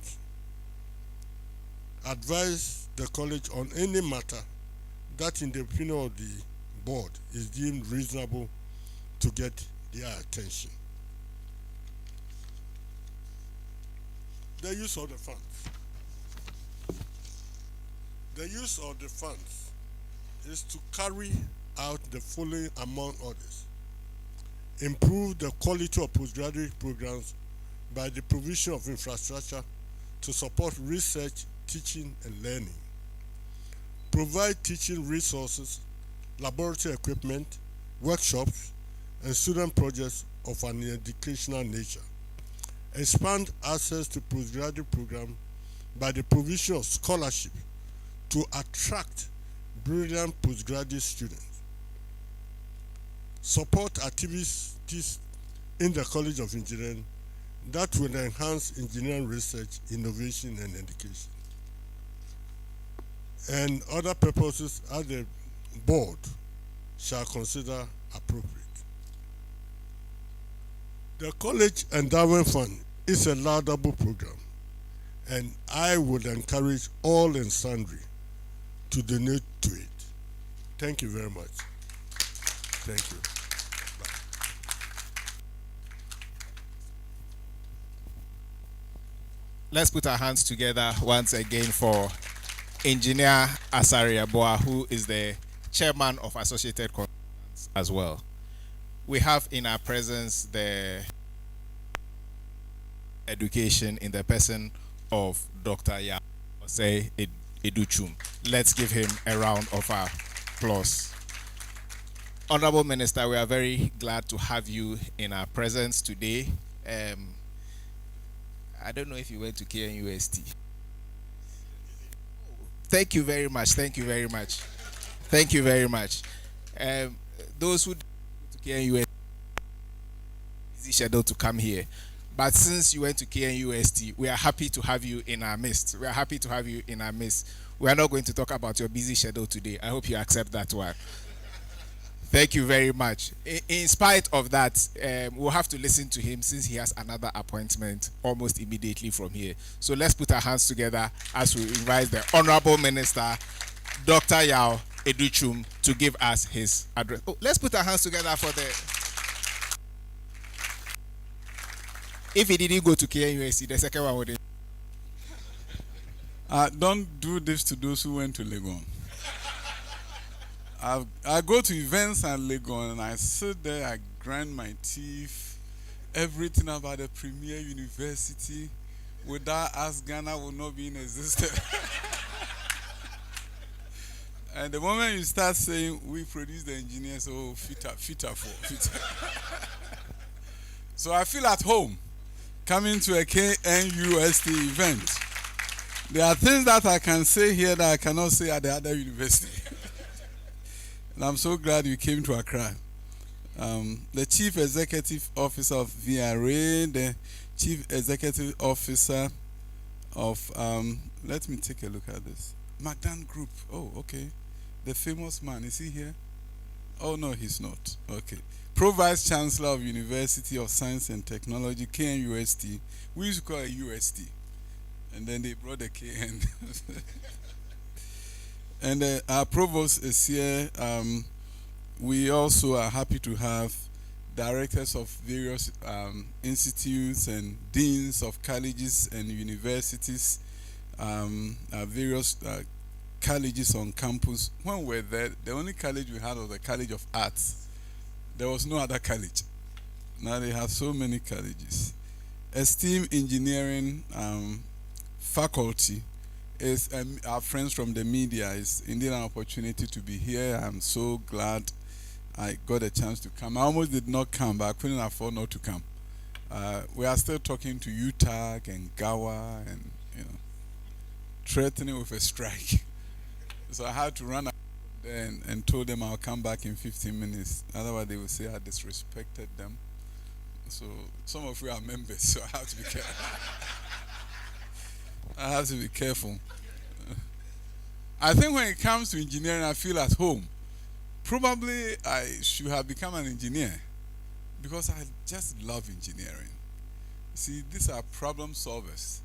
advise the college on any matter that, in the opinion of the board, is deemed reasonable to get their attention. The use of the funds. The use of the funds is to carry out the following among others: improve the quality of postgraduate programs by the provision of infrastructure to support research, teaching, and learning. Provide teaching resources, laboratory equipment, workshops, and student projects of an educational nature. Expand access to postgraduate programs by the provision of scholarship to attract brilliant postgraduate students. Support activities in the College of Engineering that will enhance engineering research, innovation, and education. And other purposes as the board shall consider appropriate. The College Endowment Fund is a laudable program, and I would encourage all and sundry to donate to it. Thank you very much. Thank you. Let's put our hands together once again for Engineer Asari Aboa, who is the chairman of Associated Consultants as well. We have in our presence the education in the person of Dr. Ya Osei Educhum. Let's give him a round of applause. Honorable Minister, we are very glad to have you in our presence today. I don't know if you went to KNUST. Thank you very much. Thank you very much. Thank you very much. Those who to KNUST, busy schedule to come here. But since you went to KNUST, we are happy to have you in our midst. We are happy to have you in our midst. We are not going to talk about your busy schedule today. I hope you accept that one. Thank you very much. In spite of that, we'll have to listen to him since he has another appointment almost immediately from here. So let's put our hands together as we invite the Honorable Minister, Dr. Yao Educhum, to give us his address. Oh, let's put our hands together for the... If he didn't go to KNUST, the second one would... Don't do this to those who went to Legon. I go to events at Legon and I sit there, I grind my teeth, everything about the premier university. Without us, Ghana would not be in existence. And the moment you start saying we produce the engineers, oh, fitter. So I feel at home coming to a KNUST event. There are things that I can say here that I cannot say at the other university. And I'm so glad you came to Accra. The Chief Executive Officer of VRA, the Chief Executive Officer of, let me take a look at this. Magdan Group. Oh, okay. The famous man, is he here? Oh, no, he's not. Okay. Pro-Vice Chancellor of University of Science and Technology, KNUST. We used to call it UST. And then they brought the KN. And our provost is here. We also are happy to have directors of various institutes and deans of colleges and universities, various colleges on campus. When we were there, the only college we had was the College of Arts. There was no other college. Now they have so many colleges. Esteemed engineering faculty is our friends from the media. It's indeed an opportunity to be here. I'm so glad I got a chance to come. I almost did not come, but I couldn't afford not to come. We are still talking to UTAG and GAWA and threatening with a strike. So I had to run there and told them I'll come back in 15 minutes. Otherwise, they will say I disrespected them. So some of you are members, so I have to be careful. I have to be careful. I think when it comes to engineering, I feel at home. Probably I should have become an engineer because I just love engineering. See, these are problem solvers.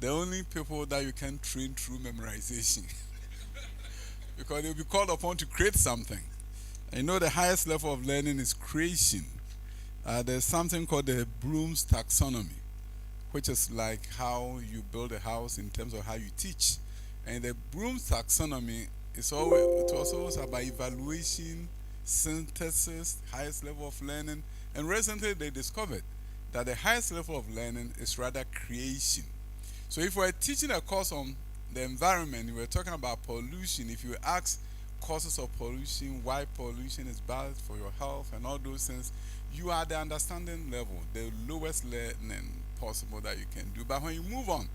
The only people that you can train through memorization. Because they'll be called upon to create something. And the highest level of learning is creation. There's something called the Bloom's taxonomy, which is like how you build a house in terms of how you teach. And the Bloom's taxonomy is always about evaluation, synthesis, highest level of learning. And recently they discovered that the highest level of learning is rather creation. So if we're teaching a course on the environment, we're talking about pollution. If you ask causes of pollution, why pollution is bad for your health and all those things, you are the understanding level, the lowest learning possible that you can do. But when you move on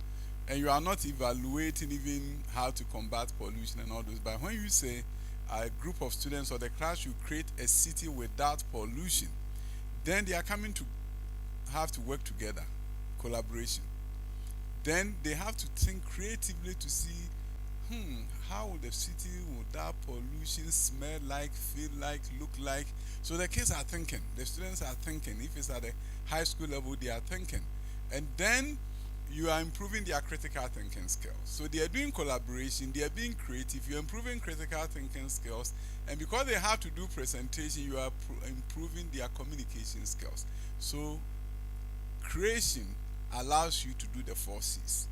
and you are not evaluating even how to combat pollution and all those, but when you say a group of students or the class should create a city without pollution, then they are coming to have to work together, collaboration. Then they have to think creatively to see, how will the city without pollution smell like, feel like, look like? So the kids are thinking, the students are thinking. If it's at the high school level, they are thinking. And then you are improving their critical thinking skills. So they are doing collaboration, they are being creative, you're improving critical thinking skills, and because they have to do presentation, you are improving their communication skills. So creation allows you to do the 4 C's.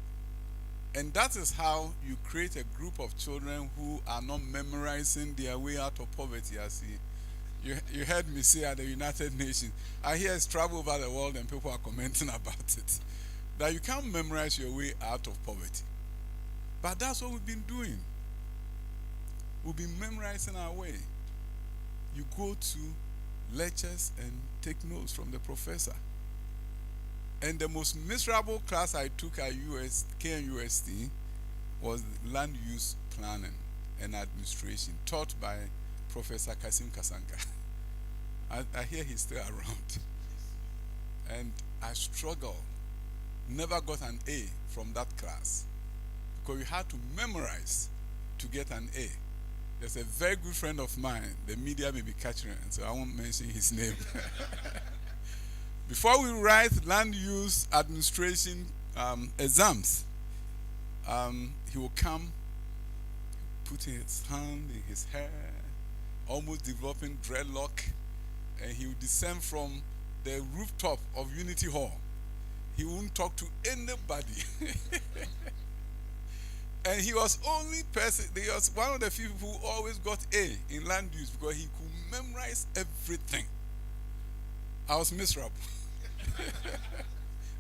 And that is how you create a group of children who are not memorizing their way out of poverty. As you heard me say at the United Nations, I hear it's travel over the world and people are commenting about it, that you can't memorize your way out of poverty. But that's what we've been doing. We've been memorizing our way. You go to lectures and take notes from the professor. And the most miserable class I took at KNUST was land use planning and administration, taught by Professor Kasim Kasanka. I hear he's still around. And I struggled, never got an A from that class because you had to memorize to get an A. There's a very good friend of mine, the media may be catching it, so I won't mention his name. Before we write land use administration exams, he will come, putting his hand in his hair, almost developing dreadlock, and he will descend from the rooftop of Unity Hall. He won't talk to anybody. And he was he was one of the few people who always got A in land use because he could memorize everything. I was miserable.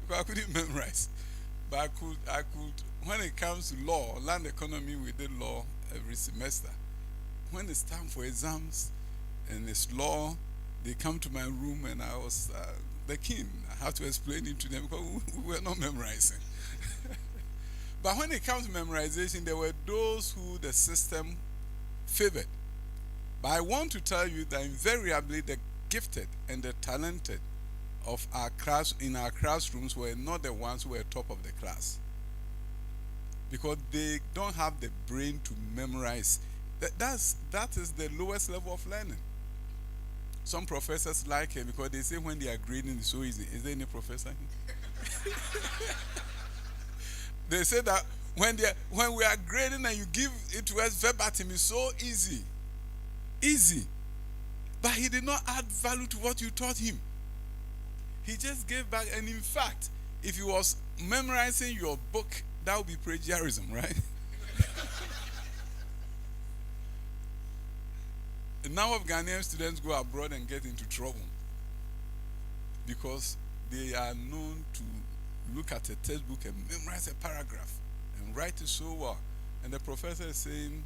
Because I couldn't memorize. But I could, when it comes to law, land economy, we did law every semester. when it's time for exams and it's law, they come to my room and I was the king. I have to explain it to them because we were not memorizing. But when it comes to memorization, there were those who the system favored. But I want to tell you that invariably the gifted and the talented of our class in our classrooms were not the ones who were top of the class, because they don't have the brain to memorize. That is the lowest level of learning. Some professors like it because they say when they are grading it's so easy. Is there any professor here? They say that when we are grading and you give it to us verbatim, it's so easy. Easy. But he did not add value to what you taught him. He just gave back. And in fact, if he was memorizing your book, that would be plagiarism, right? Now of Ghanaian students go abroad and get into trouble because they are known to look at a textbook and memorize a paragraph and write it so well. And the professor is saying,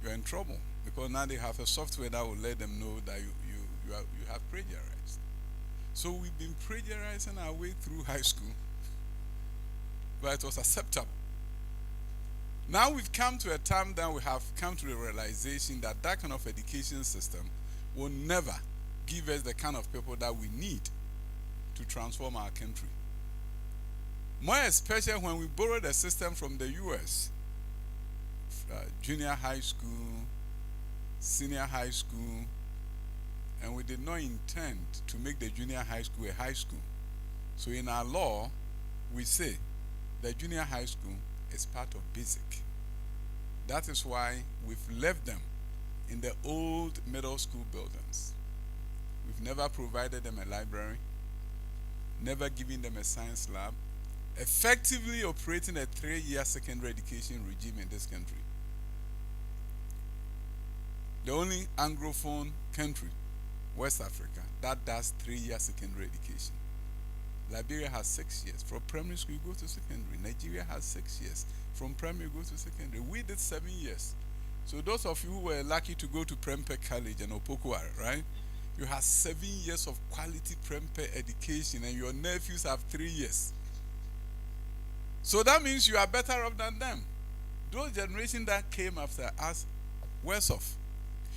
you're in trouble, because now they have a software that will let them know that you have plagiarized. So we've been plagiarizing our way through high school, but it was acceptable. Now we've come to a time that we have come to the realization that that kind of education system will never give us the kind of people that we need to transform our country. More especially when we borrowed a system from the US, junior high school, senior high school, and we did not intend to make the junior high school a high school. So in our law, we say the junior high school is part of basic. That is why we've left them in the old middle school buildings. We've never provided them a library, never given them a science lab, effectively operating a 3-year secondary education regime in this country. The only Anglophone country, West Africa, that does 3-year secondary education. Liberia has 6 years. From primary school, you go to secondary. Nigeria has 6 years. From primary, you go to secondary. We did 7 years. So those of you who were lucky to go to Prempeh College and Opokuware, right? You have 7 years of quality Prempeh education, and your nephews have 3 years. So that means you are better off than them. Those generations that came after us, worse off.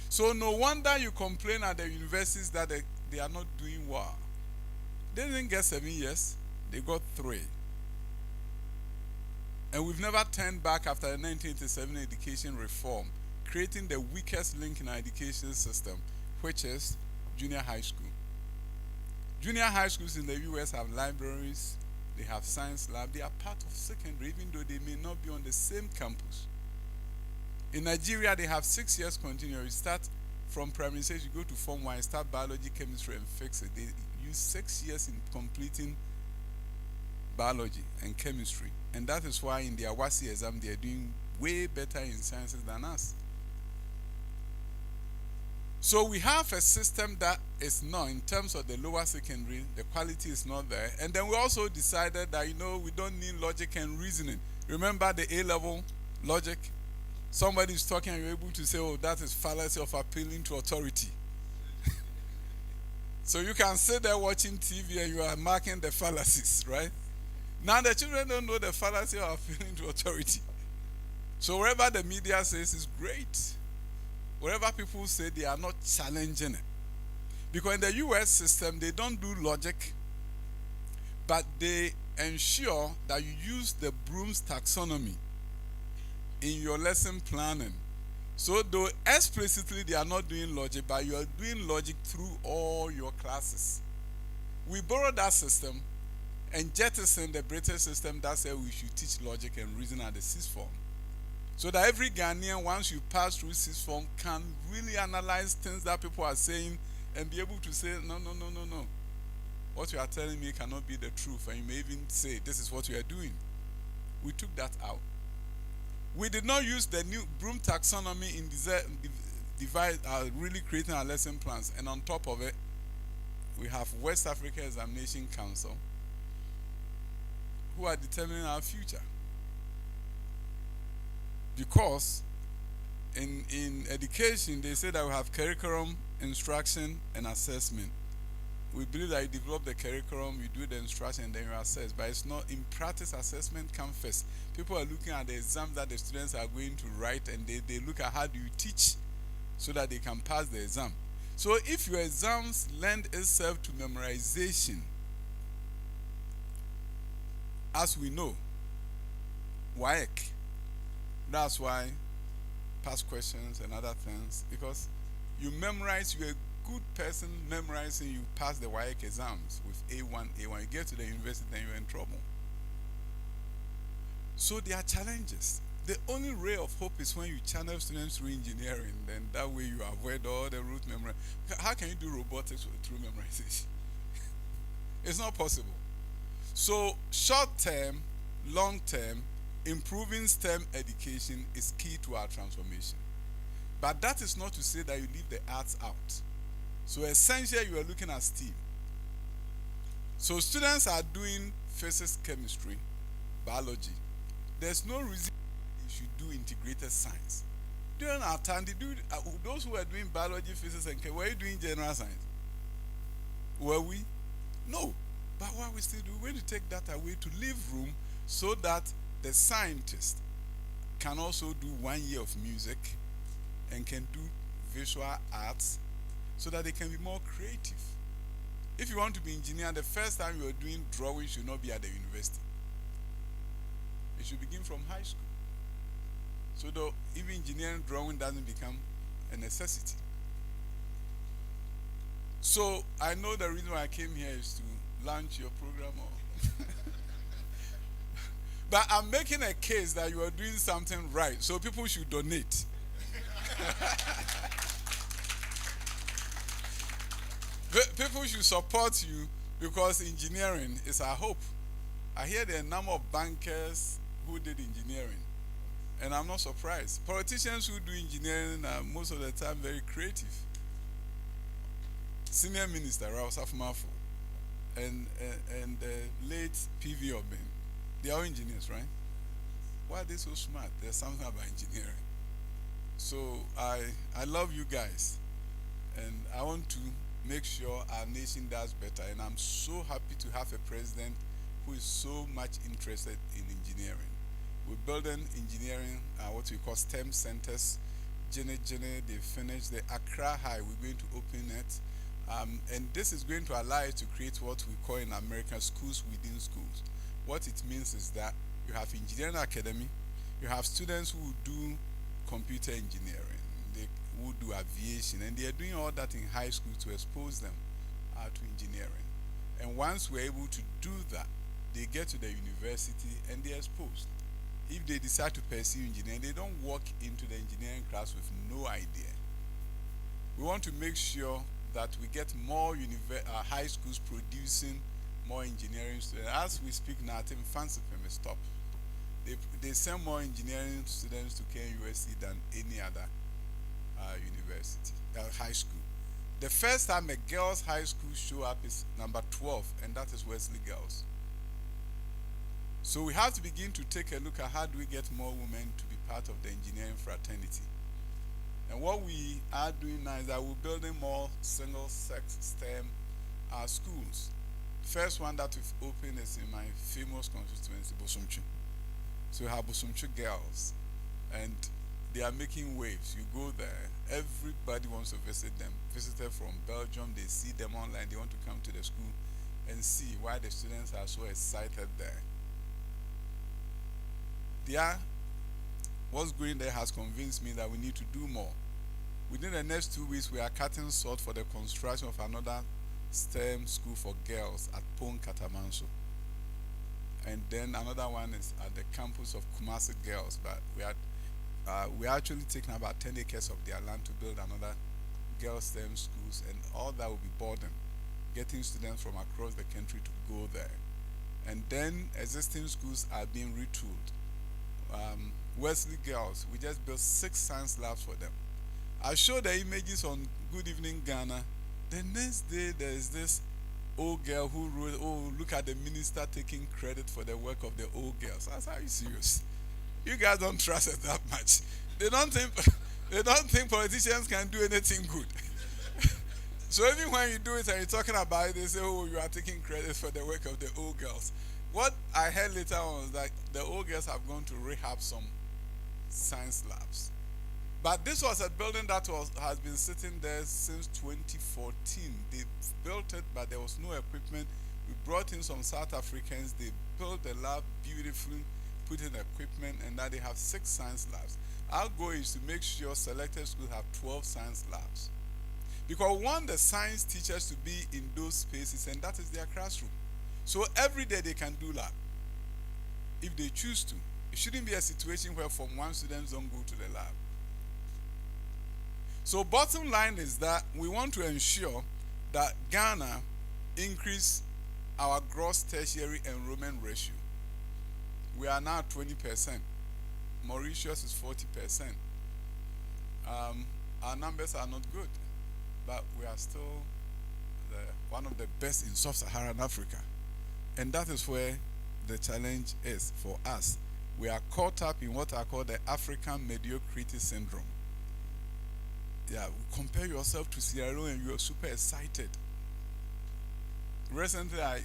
So no wonder you complain at the universities that they are not doing well. They didn't get 7 years, they got 3. And we've never turned back after the 1987 education reform, creating the weakest link in our education system, which is junior high school. Junior high schools in the US have libraries, they have science lab, they are part of secondary, even though they may not be on the same campus. In Nigeria, they have 6 years continuous. You start from primary stage, you go to Form 1, start biology, chemistry, and physics. They use 6 years in completing biology and chemistry. And that is why in the Awasi exam, they are doing way better in sciences than us. So we have a system that is not, in terms of the lower secondary, the quality is not there. And then we also decided that, we don't need logic and reasoning. Remember the A-level logic? Somebody is talking and you're able to say, oh, that is fallacy of appealing to authority. So you can sit there watching TV and you are marking the fallacies, right? Now the children don't know the fallacy of appealing to authority. So wherever the media says is great. Wherever people say, they are not challenging it. Because in the US system, they don't do logic, but they ensure that you use the Bloom's taxonomy in your lesson planning. So though explicitly they are not doing logic, but you are doing logic through all your classes. We borrowed that system and jettisoned the British system that said we should teach logic and reason at the sixth form. So that every Ghanaian, once you pass through sixth form, can really analyze things that people are saying and be able to say, no. What you are telling me cannot be the truth. And you may even say, this is what you are doing. We took that out. We did not use the new Bloom taxonomy in really creating our lesson plans. And on top of it, we have West Africa Examination Council who are determining our future. Because in education, they say that we have curriculum, instruction, and assessment. We believe that you develop the curriculum, you do the instruction, and then you assess. But it's not in practice. Assessment comes first. People are looking at the exams that the students are going to write, and they look at how do you teach so that they can pass the exam. So if your exams lend itself to memorization, as we know, WAEC, that's why past questions and other things, because you memorize, you're a good person memorizing, you pass the WAEC exams with A1. You get to the university, then you're in trouble. So there are challenges. The only ray of hope is when you channel students through engineering, then that way you avoid all the root memory. How can you do robotics through memorization? It's not possible. So short term, long term, improving STEM education is key to our transformation. But that is not to say that you leave the arts out. So essentially you are looking at STEAM. So students are doing physics, chemistry, biology. There's no reason you should do integrated science. During our time, those who were doing biology, physics, and chemistry, were you doing general science? Were we? No. But what we still do, we're going to take that away to leave room so that the scientist can also do 1 year of music and can do visual arts so that they can be more creative. If you want to be engineer, the first time you are doing drawing should not be at the university. It should begin from high school. So that even engineering drawing doesn't become a necessity. So I know the reason why I came here is to launch your program. But I'm making a case that you are doing something right, so people should donate. People should support you because engineering is our hope. I hear there are a number of bankers who did engineering, and I'm not surprised. Politicians who do engineering are most of the time very creative. Senior Minister Raul Safumafo and the late P.V. Obin, they are all engineers, right? Why are they so smart? There's something about engineering. So I love you guys, and I want to make sure our nation does better. And I'm so happy to have a president who is so much interested in engineering. We're building engineering, what we call STEM centers. They finished the Accra High. We're going to open it. And this is going to allow us to create what we call in America schools within schools. What it means is that you have engineering academy, you have students who do computer engineering, they who do aviation, and they are doing all that in high school to expose them to engineering. And once we're able to do that, they get to the university and they're exposed. If they decide to pursue engineering, they don't walk into the engineering class with no idea. We want to make sure that we get more high schools producing more engineering students. As we speak now, I think Fancy Peme stop. They send more engineering students to KNUST than any other university, high school. The first time a girls' high school show up is number 12, and that is Wesley Girls. So we have to begin to take a look at how do we get more women to be part of the engineering fraternity. And what we are doing now is that we're building more single-sex STEM schools. First one that we've opened is in my famous constituency, Bosomchu. So we have Bosomchu girls, and they are making waves. You go there, everybody wants to visit them. Visited from Belgium, they see them online, they want to come to the school and see why the students are so excited there. What's going there has convinced me that we need to do more. Within the next 2 weeks, we are cutting salt for the construction of another STEM school for girls at Pong Katamanso. And then another one is at the campus of Kumasi Girls. But we are actually taking about 10 acres of their land to build another girls STEM schools, and all that will be burden, getting students from across the country to go there. And then existing schools are being retooled. Wesley Girls, we just built 6 science labs for them. I showed the images on Good Evening Ghana. The next day, there is this old girl who wrote, "Oh, look at the minister taking credit for the work of the old girls." I said, "Are you serious? You guys don't trust us that much." They don't think They don't think politicians can do anything good. So even when you do it and you're talking about it, they say, oh, you are taking credit for the work of the old girls. What I heard later on was that the old girls have gone to rehab some science labs. But this was a building that has been sitting there since 2014. They built it, but there was no equipment. We brought in some South Africans. They built the lab beautifully, put in equipment, and now they have 6 science labs. Our goal is to make sure selected schools have 12 science labs. Because we want the science teachers to be in those spaces, and that is their classroom. So every day they can do lab, if they choose to. It shouldn't be a situation where Form 1 students don't go to the lab. So bottom line is that we want to ensure that Ghana increase our gross tertiary enrollment ratio. We are now 20%. Mauritius is 40%. Our numbers are not good, but we are still one of the best in sub-Saharan Africa. And that is where the challenge is for us. We are caught up in what I call the African mediocrity syndrome. Yeah, compare yourself to Sierra Leone and you are super excited. Recently, I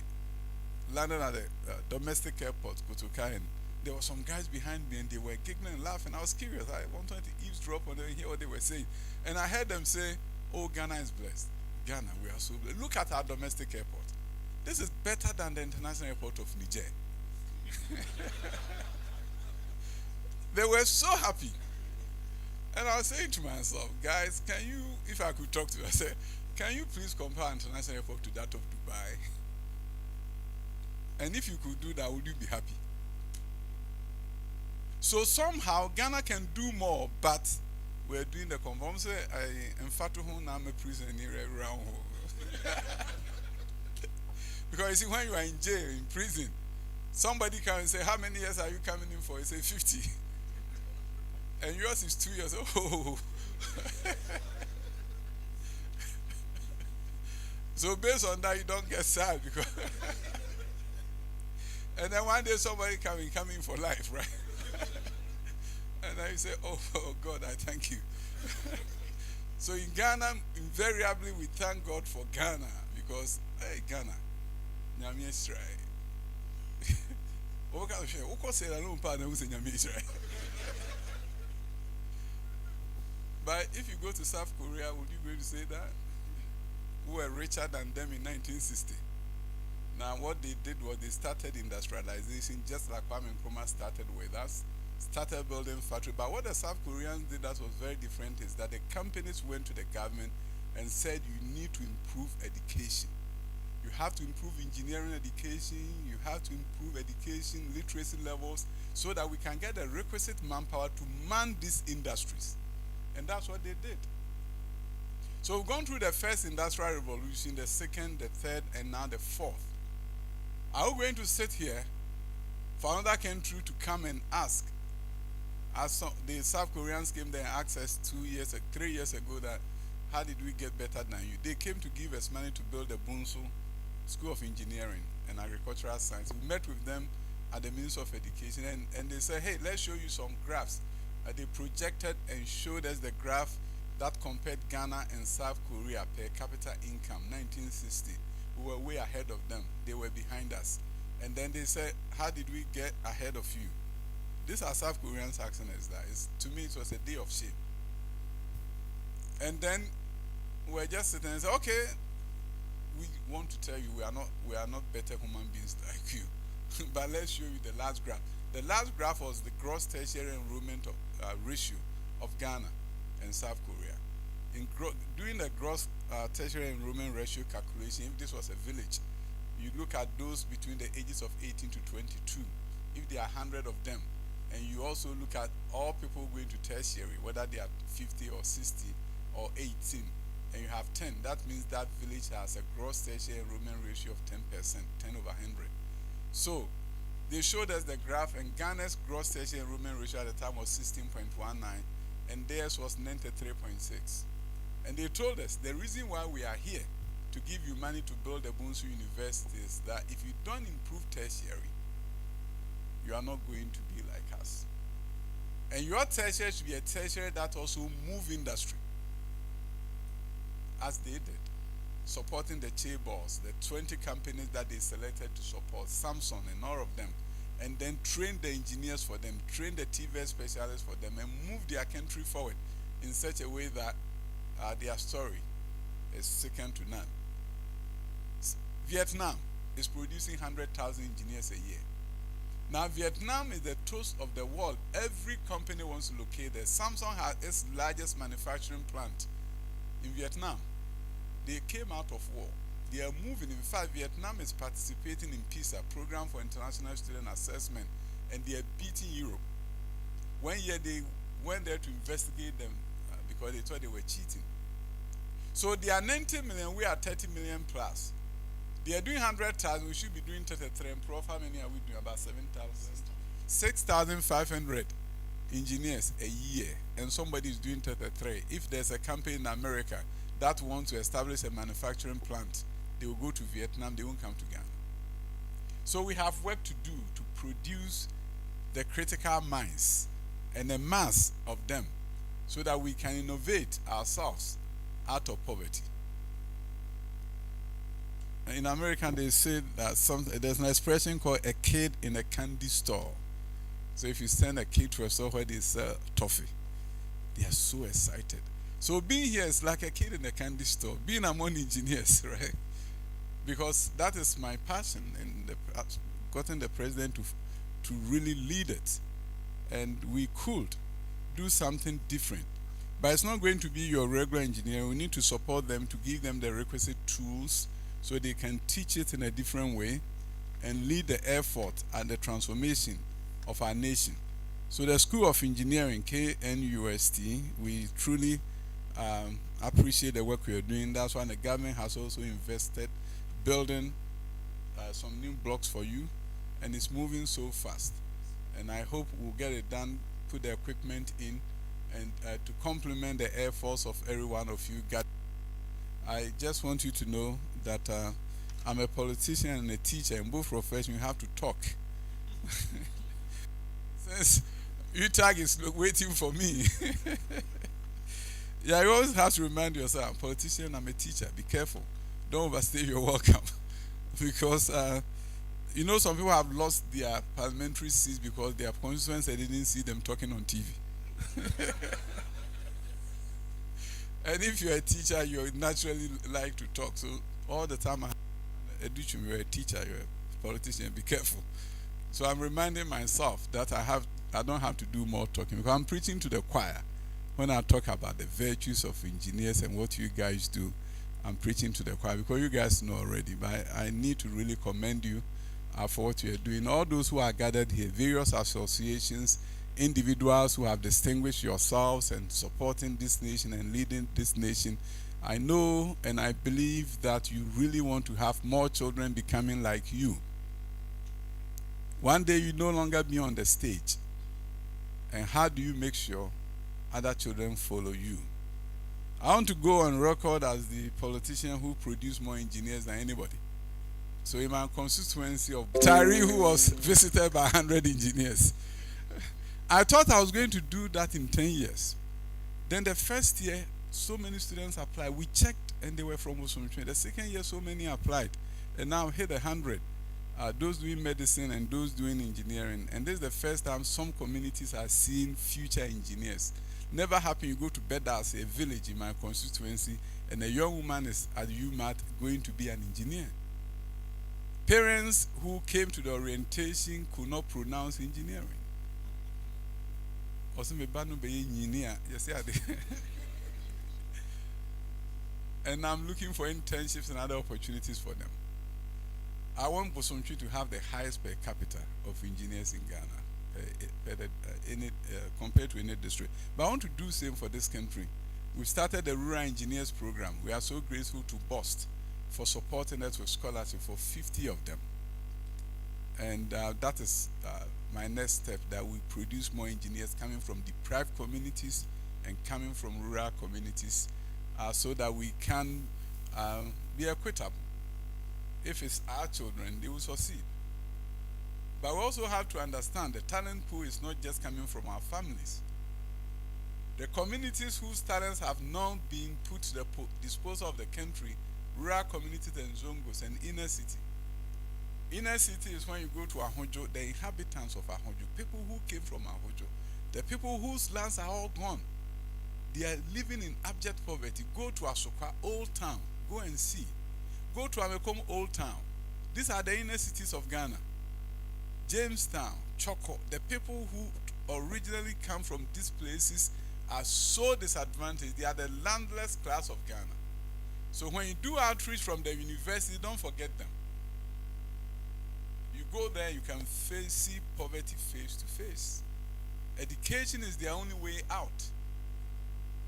landed at the domestic airport, Kotoka, and there were some guys behind me and they were giggling and laughing. I was curious. I wanted to eavesdrop on them and hear what they were saying. And I heard them say, oh, Ghana is blessed. Ghana, we are so blessed. Look at our domestic airport. This is better than the international airport of Niger. They were so happy. And I was saying to myself, guys, can you, if I could talk to you, I said, can you please compare international airport to that of Dubai? And if you could do that, would you be happy? So somehow Ghana can do more, but we're doing the conformity. I emphatically am a prison around. Because you see, when you are in jail, in prison, somebody comes and say, how many years are you coming in for? You say 50. And yours is 2 years. Oh. So based on that, you don't get sad because. And then one day somebody coming for life, right? And then you say, oh God, I thank you. So in Ghana, invariably we thank God for Ghana because, hey, Ghana, Nyame Israel. But if you go to South Korea, would you be able to say that? We were richer than them in 1960. Now what they did was they started industrialization just like Kwame Nkrumah started with us. Started building factory. But what the South Koreans did that was very different is that the companies went to the government and said you need to improve education. You have to improve engineering education, you have to improve education, literacy levels, so that we can get the requisite manpower to man these industries. And that's what they did. So we've gone through the first industrial revolution, the second, the third, and now the fourth. Are we going to sit here for another country to come and ask, as the South Koreans came there and asked us 3 years ago that, how did we get better than you? They came to give us money to build the Bunsu School of Engineering and Agricultural Science. We met with them at the Ministry of Education and they said, hey, let's show you some graphs. They projected and showed us the graph that compared Ghana and South Korea per capita income, 1960. We were way ahead of them. They were behind us. And then they said, how did we get ahead of you? These are South Koreans asking us that. To me, it was a day of shame. And then we were just sitting and said, okay, we want to tell you we are not better human beings like you. But let's show you the last graph. The last graph was the gross tertiary enrollment ratio of Ghana and South Korea. Doing the gross tertiary enrollment ratio calculation, if this was a village, you look at those between the ages of 18 to 22. If there are 100 of them, and you also look at all people going to tertiary, whether they are 50 or 60 or 18, and you have 10, that means that village has a gross tertiary enrollment ratio of 10%, 10 over 100. So they showed us the graph, and Ghana's gross tertiary enrollment ratio at the time was 16.19, and theirs was 93.6. And they told us the reason why we are here to give you money to build the Bunsu University is that if you don't improve tertiary, you are not going to be like us. And your tertiary should be a tertiary that also move industry, as they did, supporting the chaebols, the 20 companies that they selected to support, Samsung and all of them, and then train the engineers for them, train the TV specialists for them, and move their country forward in such a way that their story is second to none. Vietnam is producing 100,000 engineers a year. Now, Vietnam is the toast of the world. Every company wants to locate there. Samsung has its largest manufacturing plant in Vietnam. They came out of war. They are moving. In fact, Vietnam is participating in PISA, Program for International Student Assessment, and they are beating Europe. One year they went there to investigate them because they thought they were cheating. So they are 90 million, we are 30 million plus. They are doing 100,000, we should be doing 33. And Prof, how many are we doing? About 7,000? 6,500 engineers a year, and somebody is doing 33. If there's a company in America that wants to establish a manufacturing plant, they will go to Vietnam, they won't come to Ghana. So we have work to do to produce the critical minds and a mass of them so that we can innovate ourselves out of poverty. In America, they say that there's an expression called a kid in a candy store. So if you send a kid to a store where they sell toffee, they are so excited. So being here is like a kid in a candy store, being among engineers, right? Because that is my passion, and gotten the president to really lead it. And we could do something different. But it's not going to be your regular engineer. We need to support them to give them the requisite tools so they can teach it in a different way and lead the effort and the transformation of our nation. So the School of Engineering, KNUST, we truly appreciate the work we are doing. That's why the government has also invested building some new blocks for you, and it's moving so fast. And I hope we'll get it done, put the equipment in, and to complement the efforts of every one of you. I just want you to know that I'm a politician and a teacher. In both professions, you have to talk. Since UTAG is waiting for me. Yeah, you always have to remind yourself, I'm a politician, I'm a teacher. Be careful. Don't overstay your welcome. Because, some people have lost their parliamentary seats because their constituents didn't see them talking on TV. And if you're a teacher, you naturally like to talk. So all the time, you're a teacher, you're a politician, be careful. So I'm reminding myself that I don't have to do more talking, because I'm preaching to the choir. When I talk about the virtues of engineers and what you guys do, I'm preaching to the choir, because you guys know already. But I need to really commend you for what you are doing. All those who are gathered here, various associations, individuals who have distinguished yourselves and supporting this nation and leading this nation, I know and I believe that you really want to have more children becoming like you. One day you no longer be on the stage. And how do you make sure other children follow you? I want to go on record as the politician who produced more engineers than anybody. So in my constituency of Tari, who was visited by 100 engineers, I thought I was going to do that in 10 years. Then the first year, so many students applied. We checked, and they were from Osumtwe. The second year, so many applied. And now hit 100. Those doing medicine and those doing engineering. And this is the first time some communities are seeing future engineers. Never happened. You go to Bedas, a village in my constituency, and a young woman is at UMatt going to be an engineer. Parents who came to the orientation could not pronounce engineering. And I'm looking for internships and other opportunities for them. I want Bosomtwi to have the highest per capita of engineers in Ghana, compared to any district. But I want to do the same for this country. We've started the Rural Engineers Program. We are so grateful to BOST for supporting us with scholarship for 50 of them. And that is my next step, that we produce more engineers coming from deprived communities and coming from rural communities, so that we can be equitable. If it's our children, they will succeed. But we also have to understand the talent pool is not just coming from our families. The communities whose talents have now been put to the disposal of the country, rural communities and zongos and inner city. Inner city is when you go to Ahojo, the inhabitants of Ahojo, people who came from Ahojo, the people whose lands are all gone. They are living in abject poverty. Go to Asokwa, Old Town. Go and see. Go to Amekom, Old Town. These are the inner cities of Ghana. Jamestown, Choco, the people who originally come from these places are so disadvantaged. They are the landless class of Ghana. So when you do outreach from the university, don't forget them. You go there, you can see poverty face to face. Education is the only way out.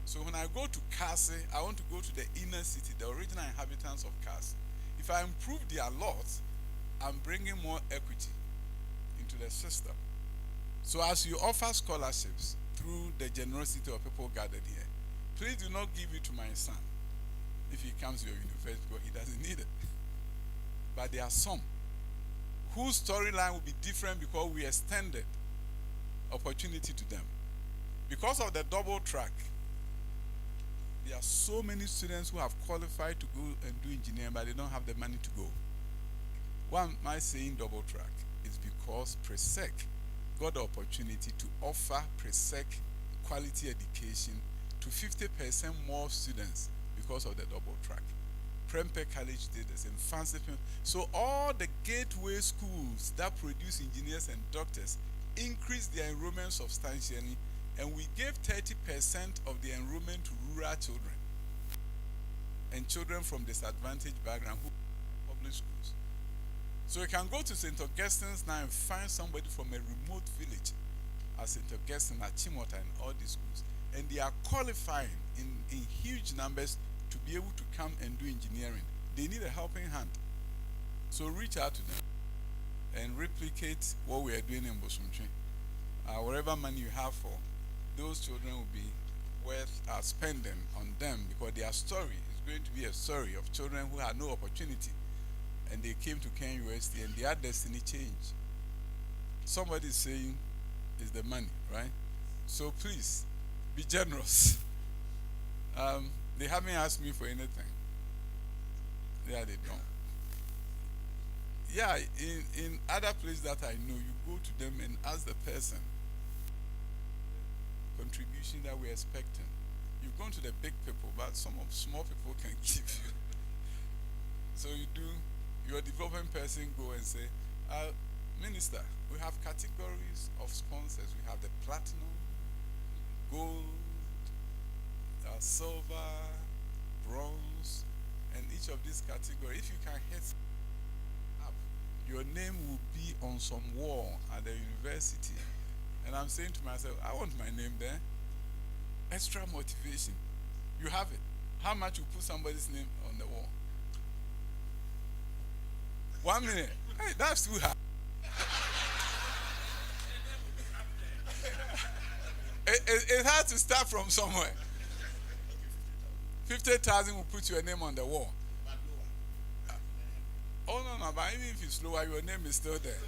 So when I go to Kasi, I want to go to the inner city, the original inhabitants of Kasi. If I improve their lot, I'm bringing more equity into the system. So as you offer scholarships through the generosity of people gathered here, please do not give it to my son if he comes to your university because he doesn't need it. But there are some whose storyline will be different because we extended opportunity to them. Because of the double track, there are so many students who have qualified to go and do engineering, but they don't have the money to go. Why am I saying double track? It's because Presec got the opportunity to offer Presec quality education to 50% more students because of the double track. Prempeh College did this, and Fancy. So all the gateway schools that produce engineers and doctors increased their enrollment substantially, and we gave 30% of the enrollment to rural children and children from disadvantaged background who public schools. So you can go to St. Augustine's now and find somebody from a remote village at St. Augustine, at Chimota, and all these schools, and they are qualifying in huge numbers to be able to come and do engineering. They need a helping hand. So reach out to them and replicate what we are doing in Bosumtwe. Whatever money you have for, those children will be worth spending on them because their story is going to be a story of children who had no opportunity and they came to Ken University and their destiny changed. Somebody is saying it's the money, right? So please, be generous. They haven't asked me for anything. Yeah, they don't. Yeah, in other places that I know, you go to them and ask the person contribution that we're expecting. You've gone to the big people, but some of small people can give you. So you do, your development person go and say, Minister, we have categories of sponsors. We have the platinum, gold, silver, bronze, and each of these categories, if you can hit up, your name will be on some wall at the university. And I'm saying to myself, I want my name there. Extra motivation. You have it. How much you put somebody's name on the wall? 1 minute. Hey, that's too high. It has to start from somewhere. 50,000 will put your name on the wall. Oh, no, but even if it's lower, your name is still there.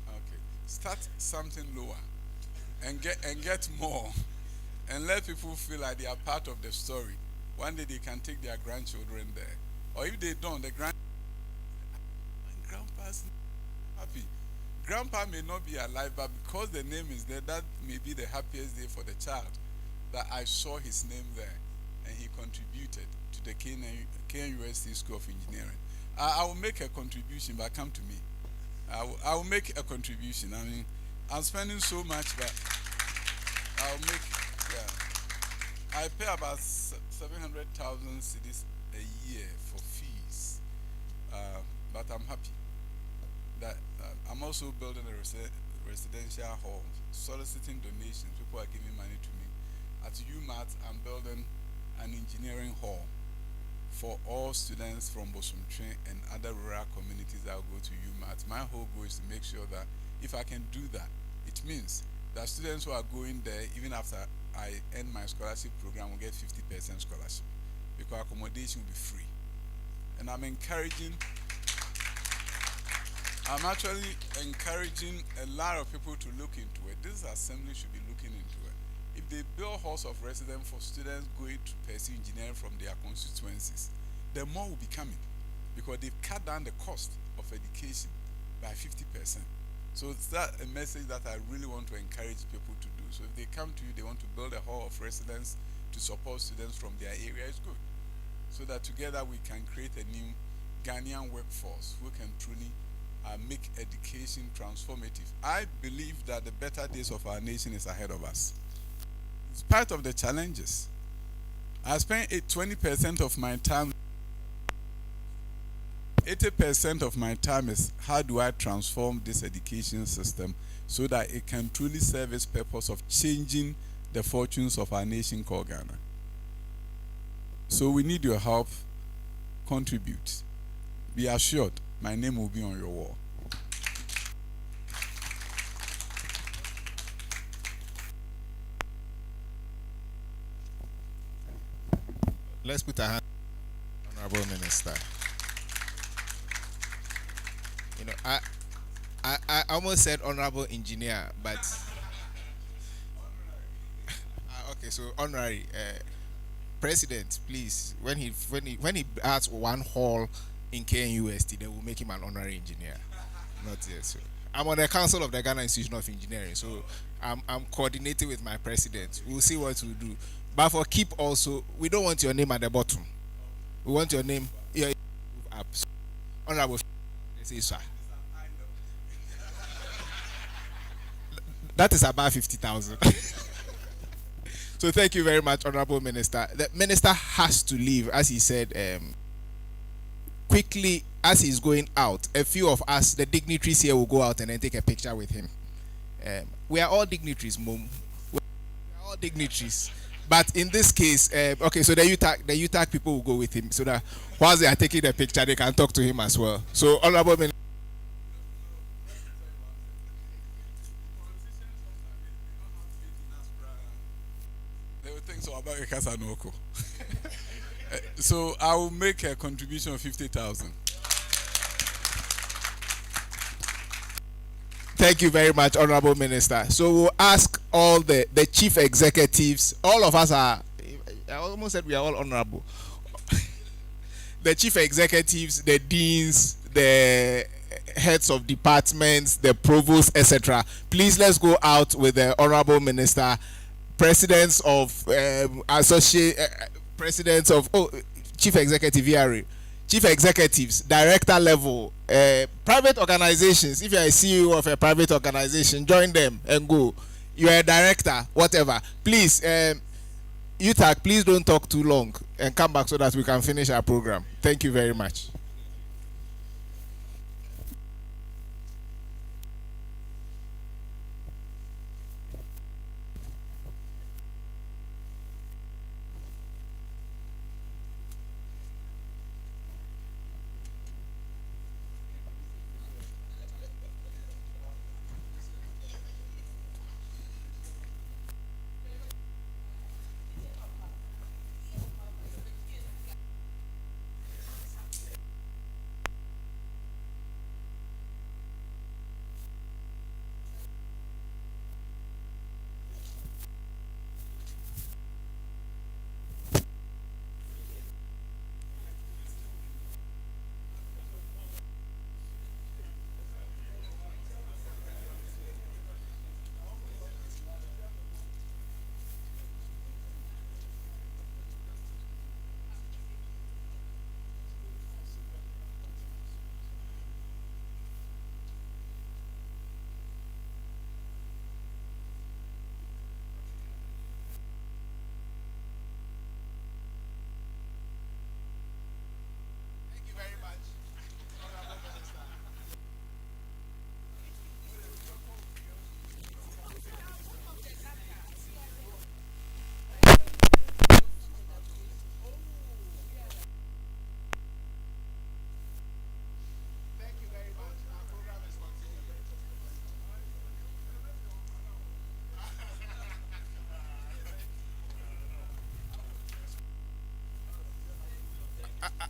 Okay. Start something lower and get more and let people feel like they are part of the story. One day they can take their grandchildren there. Or if they don't, the grandpa's happy. Grandpa may not be alive, but because the name is there, that may be the happiest day for the child. That I saw his name there, and he contributed to the KNUST School of Engineering. I will make a contribution, but come to me. I will make a contribution. I mean, I'm spending so much, but I'll make. Yeah, I pay about 700,000 cedis a year for fees, but I'm happy that I'm also building a residential hall, soliciting donations. People are giving money to me. At UMAT, I'm building an engineering hall for all students from Bosumtwe and other rural communities that will go to UMAT. My whole goal is to make sure that if I can do that, it means The students who are going there, even after I end my scholarship program, will get 50% scholarship because accommodation will be free. And I'm actually encouraging a lot of people to look into it. This assembly should be looking into it. If they build halls of residence for students going to pursue engineering from their constituencies, the more will be coming because they've cut down the cost of education by 50%. So it's that a message that I really want to encourage people to do. So if they come to you, they want to build a hall of residence to support students from their area, it's good. So that together we can create a new Ghanaian workforce who can truly make education transformative. I believe that the better days of our nation is ahead of us. In spite of the challenges, I spend 20% of my time 80% of my time is how do I transform this education system so that it can truly serve its purpose of changing the fortunes of our nation called Ghana. So we need your help. Contribute. Be assured, my name will be on your wall. Let's put our hand on Honorable Minister. You know, I almost said honorable engineer, but okay, so honorary president, please. When he has one hall in KNUST, they will make him an honorary engineer. Not yet. So I'm on the council of the Ghana Institution of Engineering, so I'm coordinating with my president. We'll see what we'll do. But for keep also, we don't want your name at the bottom. We want your name here up. So, honorable. Say, sir. That is about 50,000. So thank you very much, Honorable Minister. The minister has to leave, as he said, quickly as he's going out. A few of us, the dignitaries here, will go out and then take a picture with him. We are all dignitaries, Mom. We are all dignitaries. But in this case, okay, so the UTAC people will go with him so that whilst they are taking the picture, they can talk to him as well. So, Honorable Minister. They will think so about Ekasanoko. So I will make a contribution of 50,000. Thank you very much, Honorable Minister. So we'll ask all the chief executives. All of us are, I almost said we are all honorable. The chief executives, the deans, the heads of departments, the provosts, etc. Please, let's go out with the Honorable Minister. Presidents of presidents of chief executive VRA, chief executives, director level, private organizations. If you are a CEO of a private organization, join them and go. You are a director, whatever. Please, UTAC, please don't talk too long and come back so that we can finish our program. Thank you very much.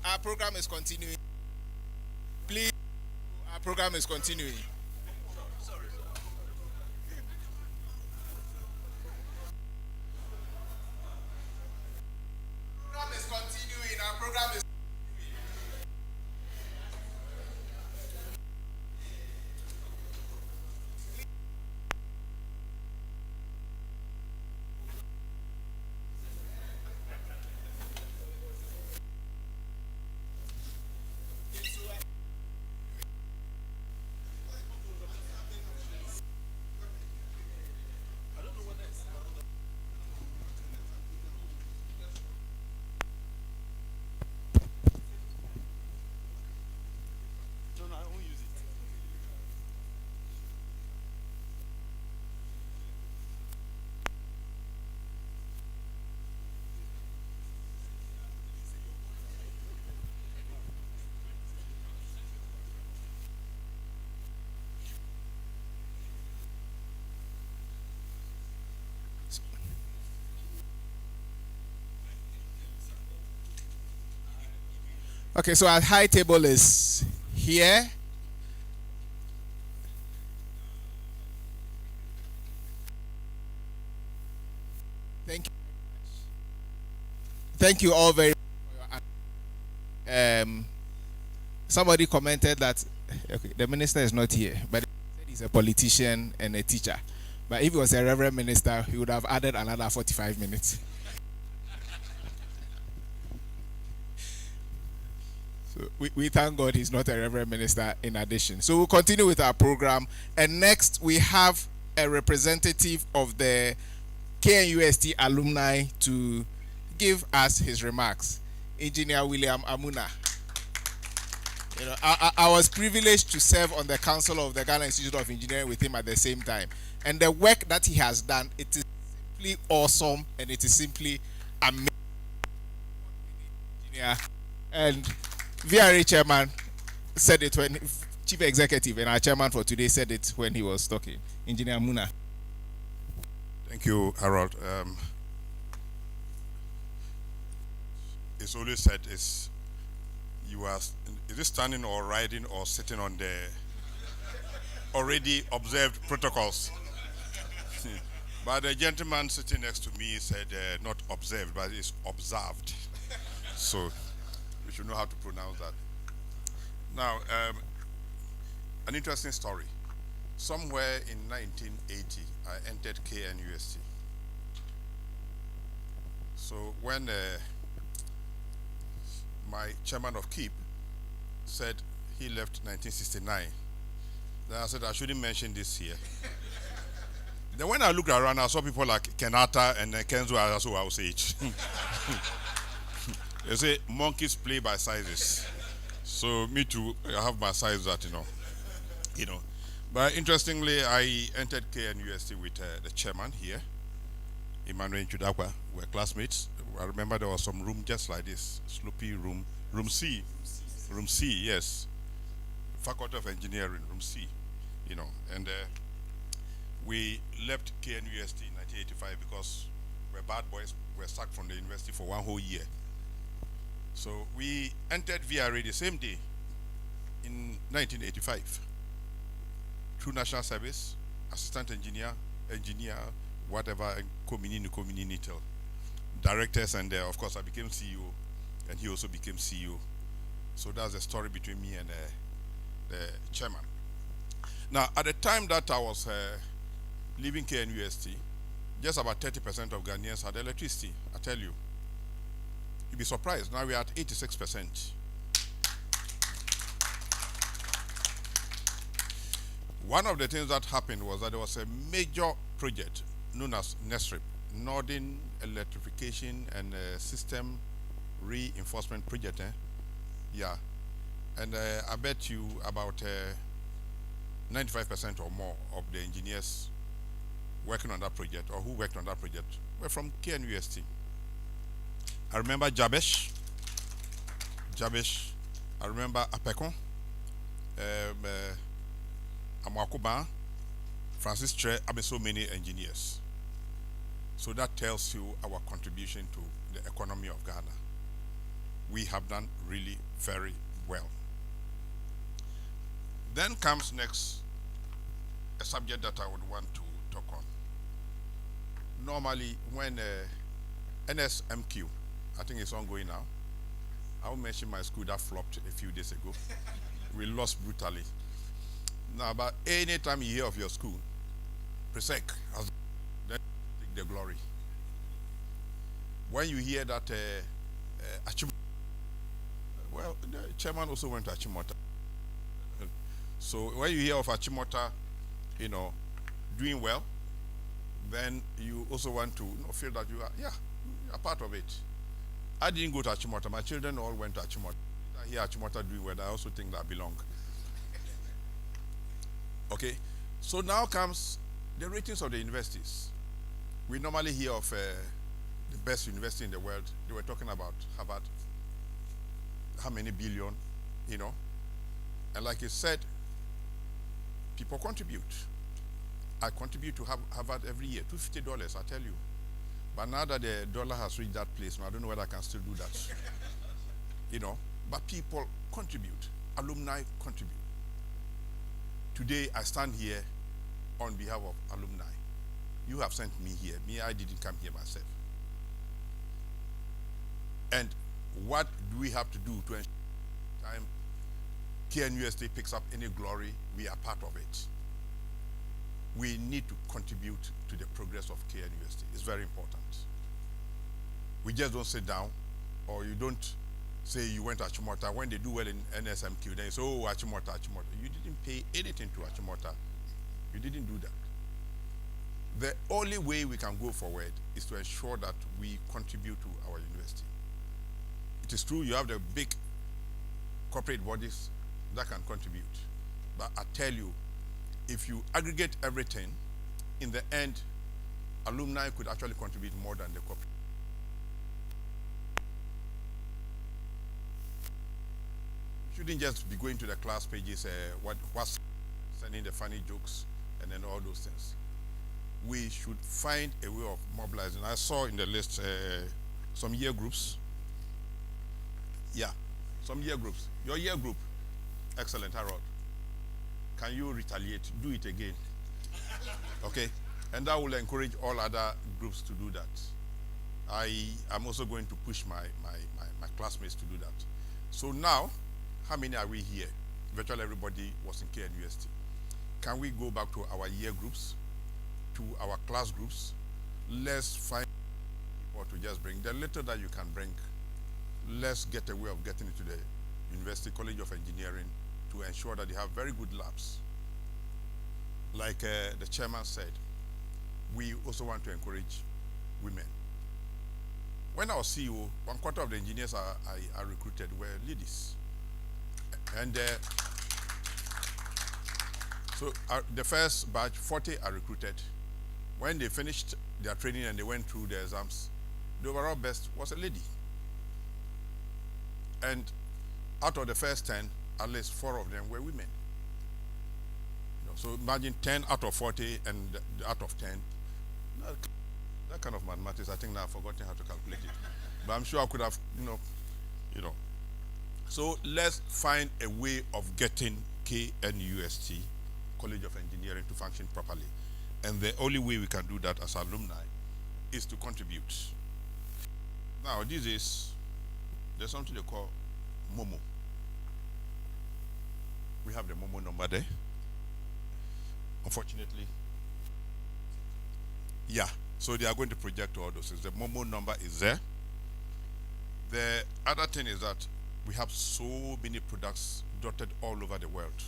Our program is continuing. Please, our program is continuing. Program is continuing. Our program is. Okay, so our high table is here. Thank you. Thank you all very much. Somebody commented that okay, the minister is not here, but he said he's a politician and a teacher. But if he was a reverend minister, he would have added another 45 minutes. So we thank God he's not a reverend minister in addition. So we'll continue with our program. And next we have a representative of the KNUST alumni to give us his remarks. Engineer William Amuna. You know, I was privileged to serve on the council of the Ghana Institute of Engineering with him at the same time. And the work that he has done, it is simply awesome and it is simply amazing. And VRA chairman said it when chief executive and our chairman for today said it when he was talking. Engineer Muna. Thank you, Harold. It's always said is it standing or riding or sitting on the already observed protocols. But the gentleman sitting next to me said not observed, but it's observed. So we should know how to pronounce that. Now, an interesting story. Somewhere in 1980, I entered KNUST. So when my chairman of KEEP said he left 1969, then I said I shouldn't mention this here. Then when I looked around, I saw people like Kenata and Kenzo also our age. They say monkeys play by sizes. So me too, I have my size that, you know. But interestingly, I entered KNUST with the chairman here, Emmanuel Chudakwa. We were classmates. I remember there was some room just like this, sloppy room C, yes. Faculty of Engineering, room C, and we left KNUST in 1985 because we're bad boys. We were sacked from the university for 1 whole year. So we entered VRA the same day in 1985 through national service, assistant engineer, whatever, and community till directors, and of course I became CEO, and he also became CEO. So that's the story between me and the chairman. Now, at the time that I was leaving KNUST, just about 30% of Ghanaians had electricity. I tell you, you'd be surprised. Now we're at 86%. One of the things that happened was that there was a major project known as NESRIP, Northern Electrification and System Reinforcement Project. Yeah. And I bet you about 95% or more of the engineers working on that project or who worked on that project were from KNUST. I remember Jabesh. I remember Apekon. Amakuba, Francis Tre, I mean so many engineers. So that tells you our contribution to the economy of Ghana. we have done really very well. Then comes next a subject that I would want to talk on. Normally, when NSMQ, I think it's ongoing now. I will mention my school that flopped a few days ago. We lost brutally. Now, but any time you hear of your school, Presec has then take the glory. When you hear that well, the chairman also went to Achimota. So when you hear of Achimota, doing well, then you also want to feel that you are part of it. I didn't go to Achimota. My children all went to Achimota. I hear Achimota doing well. I also think that I belong. Okay, so now comes the ratings of the universities. We normally hear of the best university in the world. They were talking about Harvard, how many billion, and like you said, people contribute. I contribute to Harvard every year, $250, I tell you. But now that the dollar has reached that place, I don't know whether I can still do that. But people contribute, alumni contribute. Today, I stand here on behalf of alumni. You have sent me here. I didn't come here myself. And what do we have to do to ensure time KNUST picks up any glory, we are part of it? We need to contribute to the progress of KNUST. It's very important. We just don't sit down, or you don't say you went to Achimota. When they do well in NSMQ, then you say, oh, Achimota. You didn't pay anything to Achimota. You didn't do that. The only way we can go forward is to ensure that we contribute to our university. It is true you have the big corporate bodies that can contribute. But I tell you, if you aggregate everything, in the end, alumni could actually contribute more than the corporate. You shouldn't just be going to the class pages, what's sending the funny jokes, and then all those things. We should find a way of mobilizing. I saw in the list some year groups. Yeah, some year groups. Your year group, excellent, Harold. Can you retaliate? Do it again. Okay? And that will encourage all other groups to do that. I am also going to push my classmates to do that. So now, how many are we here? Virtually everybody was in KNUST. Can we go back to our year groups, to our class groups? Let's find people to just bring the little that you can bring. Let's get a way of getting into the University College of Engineering to ensure that they have very good labs. Like the chairman said, we also want to encourage women. When I was CEO, 1/4 of the engineers I recruited were ladies. And so the first batch, 40 are recruited. When they finished their training and they went through the exams, the overall best was a lady. And out of the first 10, at least 4 of them were women. So imagine 10 out of 40 and out of 10. That kind of mathematics, I think now I've forgotten how to calculate it. But I'm sure I could have, So let's find a way of getting KNUST, College of Engineering, to function properly. And the only way we can do that as alumni is to contribute. Now, there's something they call MOMO. We have the MOMO number there. Unfortunately, yeah. So they are going to project all those things. The MOMO number is there. The other thing is that we have so many products dotted all over the world.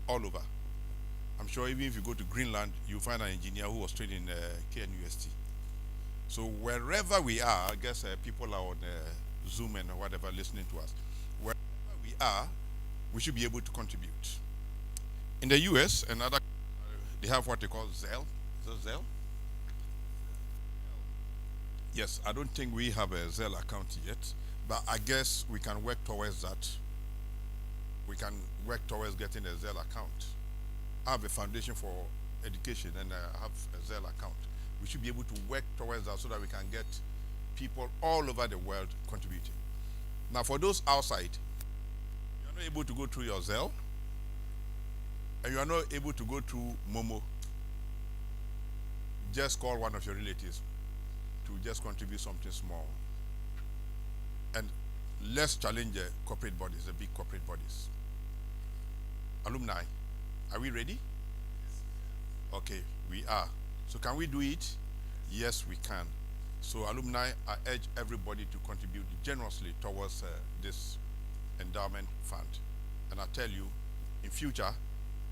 All over. I'm sure even if you go to Greenland, you'll find an engineer who was trained in KNUST. So wherever we are, I guess people are on Zoom and whatever listening to us. Wherever we are, we should be able to contribute. In the US, they have what they call Zelle. Is that Zelle? Yes, I don't think we have a Zelle account yet, but I guess we can work towards that. We can work towards getting a Zelle account. I have a foundation for education and I have a Zelle account. We should be able to work towards that so that we can get people all over the world contributing. Now, for those outside, you are not able to go through your Zelle, and you are not able to go through Momo, just call one of your relatives to just contribute something small. And let's challenge the corporate bodies, the big corporate bodies. Alumni, are we ready? Okay, we are. So can we do it? Yes, we can. So alumni, I urge everybody to contribute generously towards this endowment fund. And I tell you, in future,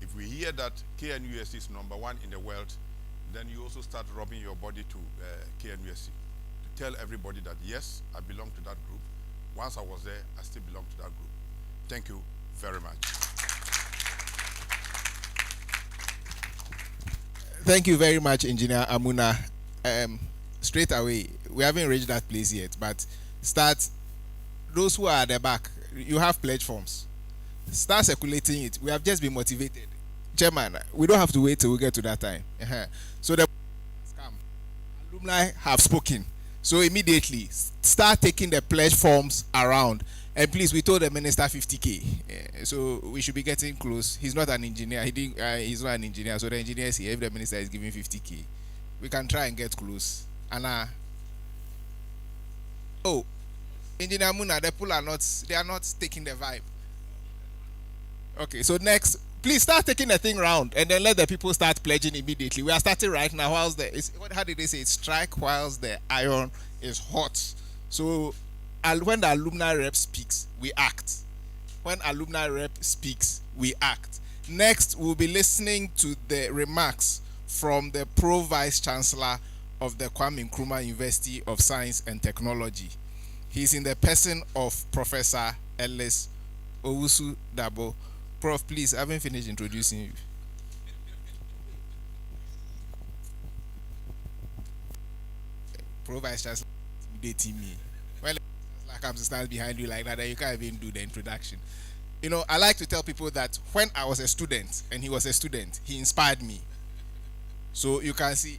if we hear that KNUST is #1 in the world, then you also start rubbing your body to KNUST to tell everybody that yes, I belong to that group. Once I was there, I still belong to that group. Thank you very much. Thank you very much, Engineer Amuna. Straight away, we haven't reached that place yet, but start, those who are at the back, you have pledge forms. Start circulating it. We have just been motivated. Chairman, we don't have to wait till we get to that time. So the alumni have spoken. So immediately, start taking the pledge forms around. And please, we told the minister 50K. So we should be getting close. He's not an engineer. He's not an engineer. So the engineer is here. If the minister is giving 50K, we can try and get close. And oh, Engineer Muna, the people they are not taking the vibe. Okay, so next, please start taking the thing round and then let the people start pledging immediately. We are starting right now. How did they say it? Strike whilst the iron is hot. So when the alumni rep speaks, we act. When alumni rep speaks, we act. Next, we'll be listening to the remarks from the Pro Vice Chancellor of the Kwame Nkrumah University of Science and Technology. He's in the person of Professor Ellis Owusu Dabo. Prof, please, I haven't finished introducing you. Pro Vice Chancellor intimidating me. When the Chancellor comes and stands behind you like that, then you can't even do the introduction. You know, I like to tell people that when I was a student and he was a student, he inspired me. So you can see,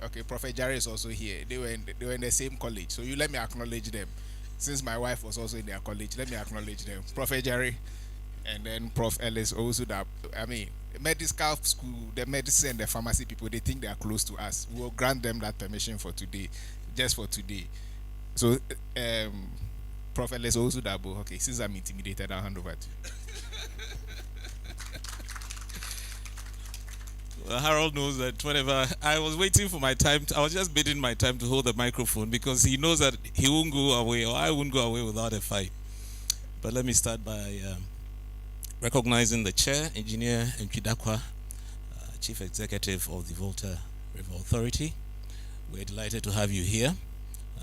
okay, Prophet Jerry is also here. They were in the same college. So you let me acknowledge them. Since my wife was also in their college, let me acknowledge them. Prophet Jerry, and then Prof. Ellis also that, I mean, medical school, the medicine and the pharmacy people, they think they are close to us. We will grant them that permission for today, just for today. So, Prof. Ellis also double. Okay, since I'm intimidated, I'll hand over to you. Well, Harold knows that whenever I was waiting for my time, I was just bidding my time to hold the microphone because he knows that he won't go away or I won't go away without a fight. But let me start by recognizing the chair, Engineer Nkwidakwa, Chief Executive of the Volta River Authority. We're delighted to have you here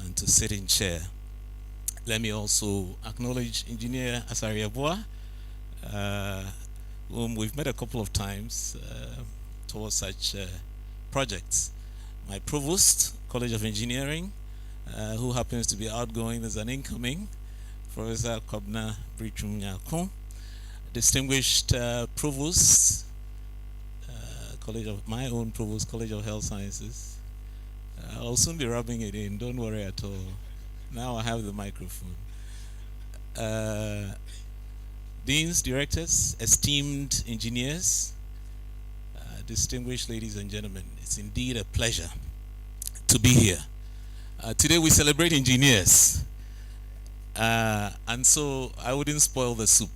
and to sit in chair. Let me also acknowledge Engineer Asari Abua, whom we've met a couple of times towards such projects. My Provost, College of Engineering, who happens to be outgoing, there's an incoming, Professor Kobna Brichum. Distinguished Provost, my own Provost, College of Health Sciences. I'll soon be rubbing it in, don't worry at all. Now I have the microphone. Deans, directors, esteemed engineers, distinguished ladies and gentlemen, it's indeed a pleasure to be here. Today we celebrate engineers, and so I wouldn't spoil the soup.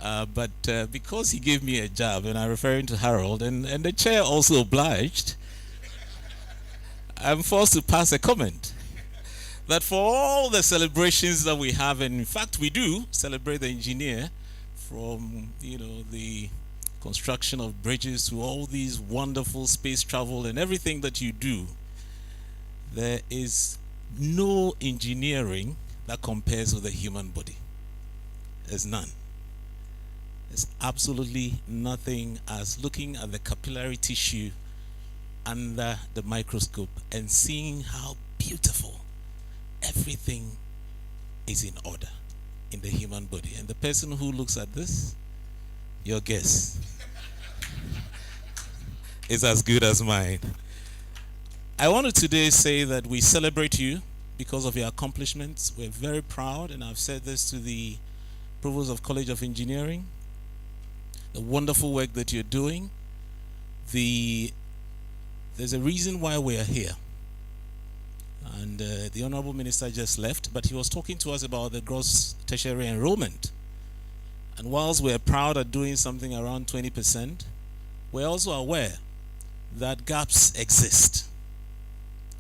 But because he gave me a job, and I'm referring to Harold, and the chair also obliged, I'm forced to pass a comment that for all the celebrations that we have, and in fact we do celebrate the engineer, from the construction of bridges to all these wonderful space travel and everything that you do, there is no engineering that compares with the human body. There's none. There's absolutely nothing as looking at the capillary tissue under the microscope and seeing how beautiful everything is in order in the human body. And the person who looks at this, your guess is as good as mine. I want to today say that we celebrate you because of your accomplishments. We're very proud, and I've said this to the Provost of College of Engineering, the wonderful work that you're doing. There's a reason why we are here. And the Honorable Minister just left, but he was talking to us about the gross tertiary enrollment. And whilst we're proud of doing something around 20%, we're also aware that gaps exist.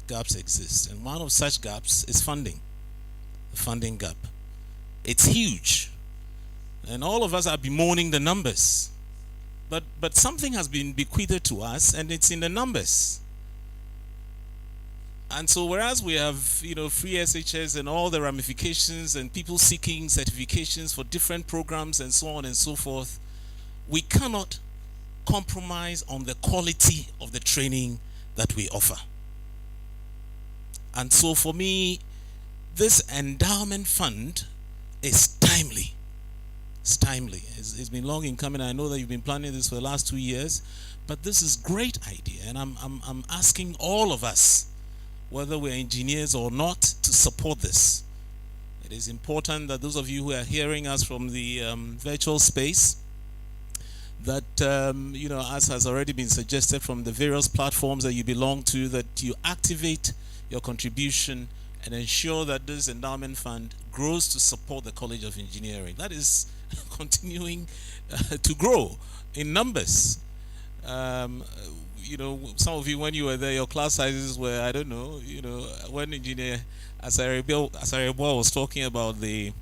Gaps exist. And one of such gaps is funding. The funding gap. It's huge. And all of us are bemoaning the numbers. But something has been bequeathed to us, and it's in the numbers. And so whereas we have, free SHS and all the ramifications and people seeking certifications for different programs and so on and so forth, we cannot compromise on the quality of the training that we offer. And so for me, this endowment fund is timely. It's timely. It's been long in coming. I know that you've been planning this for the last 2 years, but this is a great idea. And I'm asking all of us, whether we're engineers or not, to support this. It is important that those of you who are hearing us from the virtual space, that, as has already been suggested from the various platforms that you belong to, that you activate your contribution and ensure that this endowment fund grows to support the College of Engineering. That is continuing to grow in numbers. Some of you, when you were there, your class sizes were, I don't know, when Engineer Asarebo was talking about the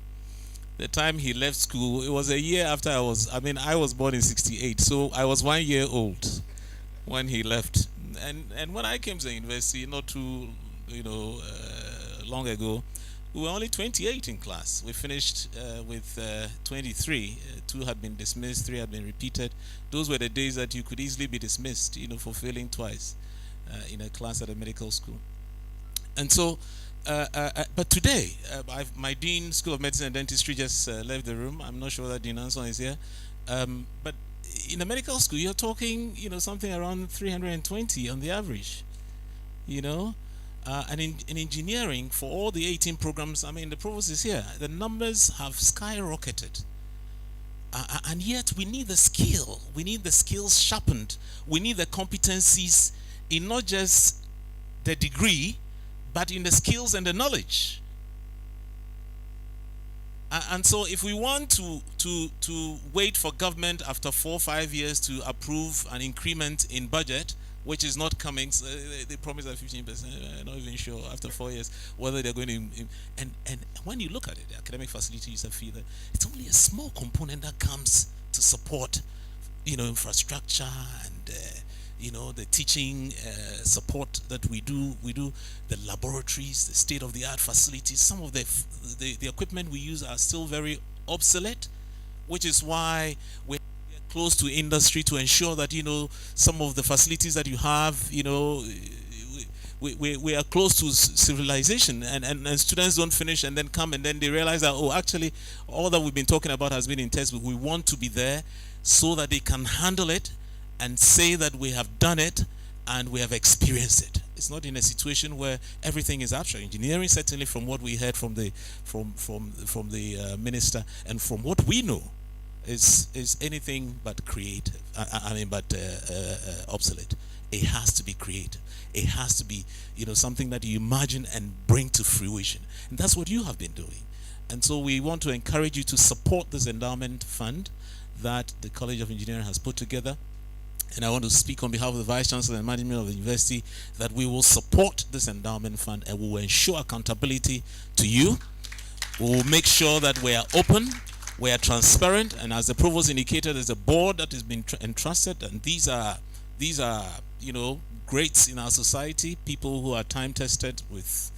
time he left school, it was a year after I was born in 68, so I was 1 year old when he left. And when I came to the university, not too, long ago, we were only 28 in class. We finished with 23. 2 had been dismissed, 3 had been repeated. Those were the days that you could easily be dismissed, for failing twice in a class at a medical school. And so, but today, my Dean, School of Medicine and Dentistry, just left the room. I'm not sure that Dean Anson is here. But in a medical school, you're talking, something around 320 on the average, and in engineering, for all the 18 programs, the provost is here, the numbers have skyrocketed. And yet we need the skill. We need the skills sharpened. We need the competencies in not just the degree, but in the skills and the knowledge. And so if we want to wait for government after 4 or 5 years to approve an increment in budget, which is not coming, so they promise that 15%, I'm not even sure after 4 years whether they're going to, and when you look at it, the academic facilities are feel that it's only a small component that comes to support, infrastructure and, the teaching support that we do, the laboratories, the state-of-the-art facilities. Some of the equipment we use are still very obsolete, which is why we're close to industry to ensure that, some of the facilities that you have, we are close to civilization, and students don't finish and then come and then they realize that, actually, all that we've been talking about has been in textbook. We want to be there so that they can handle it and say that we have done it and we have experienced it. It's not in a situation where everything is abstract. Engineering, certainly from what we heard from the minister and from what we know, is anything but creative. Obsolete. It has to be creative. It has to be, something that you imagine and bring to fruition. And that's what you have been doing. And so we want to encourage you to support this endowment fund that the College of Engineering has put together. And I want to speak on behalf of the Vice Chancellor and Management of the University that we will support this endowment fund and we will ensure accountability to you. We will make sure that we are open, we are transparent, and as the Provost indicated, there's a board that has been entrusted, and these are greats in our society, people who are time-tested with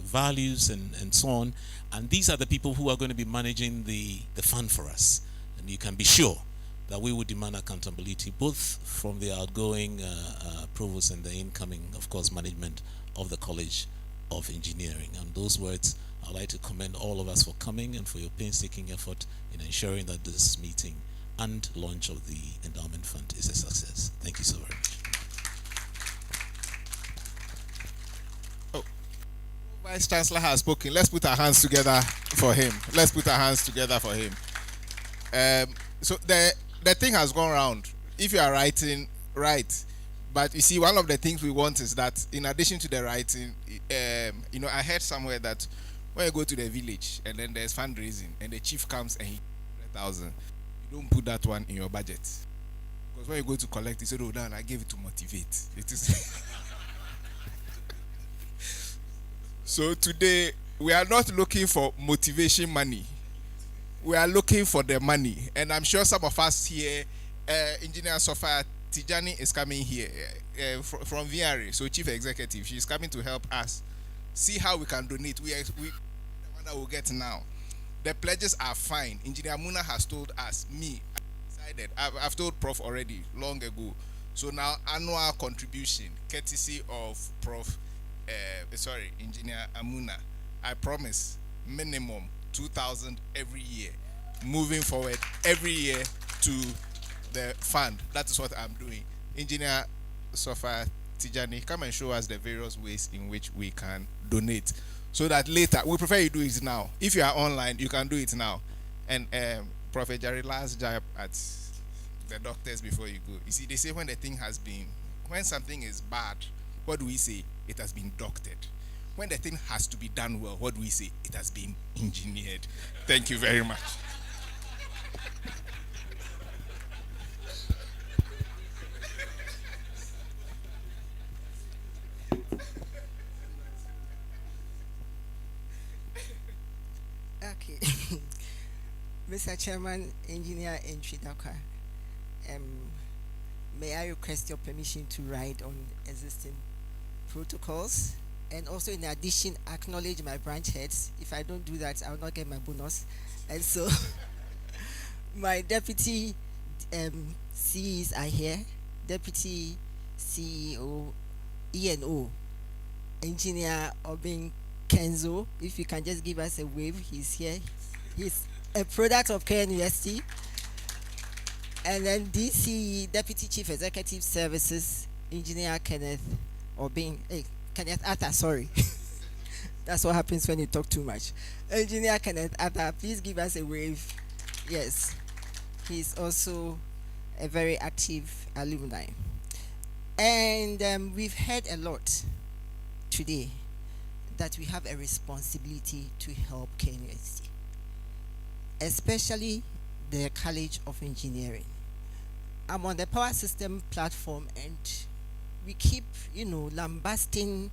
values and so on, and these are the people who are going to be managing the fund for us. And you can be sure that we would demand accountability both from the outgoing provost and the incoming, of course, management of the College of Engineering. And those words, I'd like to commend all of us for coming and for your painstaking effort in ensuring that this meeting and launch of the endowment fund is a success. Thank you so very much. Vice Chancellor has spoken. Let's put our hands together for him. Let's put our hands together for him. So the thing has gone round. If you are writing, write. But you see, one of the things we want is that in addition to the writing, I heard somewhere that when you go to the village and then there's fundraising and the chief comes and he 100,000, you don't put that one in your budget. Because when you go to collect, you say, "Oh, no, I gave it to motivate." It is. So today, we are not looking for motivation money. We are looking for the money. And I'm sure some of us here, Engineer Sophia Tijani is coming here from VRA, so Chief Executive. She's coming to help us see how we can donate. The one that we'll get now. The pledges are fine. Engineer Muna has told us, I decided, I've told Prof already long ago. So now annual contribution, courtesy of Engineer Amuna. I promise minimum 2,000 every year. Moving forward every year to the fund. That is what I'm doing. Engineer Sophia Tijani, come and show us the various ways in which we can donate. So that later, we prefer you do it now. If you are online, you can do it now. And Prophet Jerry, last job at the doctors before you go. You see, they say when something is bad, what do we say? It has been doctored. When the thing has to be done well, what do we say? It has been engineered. Thank you very much. Okay. Mr. Chairman, Engineer Entridaka, may I request your permission to write on existing protocols, and also in addition acknowledge my branch heads. If I don't do that, I will not get my bonus. And so my deputy CEs are here. Deputy CEO E&O, Engineer Obin Kenzo, if you can just give us a wave. He's here. He's a product of Kenya University. And then DC Deputy Chief Executive Services, Engineer Kenneth Atta, sorry. That's what happens when you talk too much. Engineer Kenneth Atta, please give us a wave. Yes. He's also a very active alumni. And we've heard a lot today that we have a responsibility to help Kenya University, especially the College of Engineering. I'm on the power system platform, and we keep, lambasting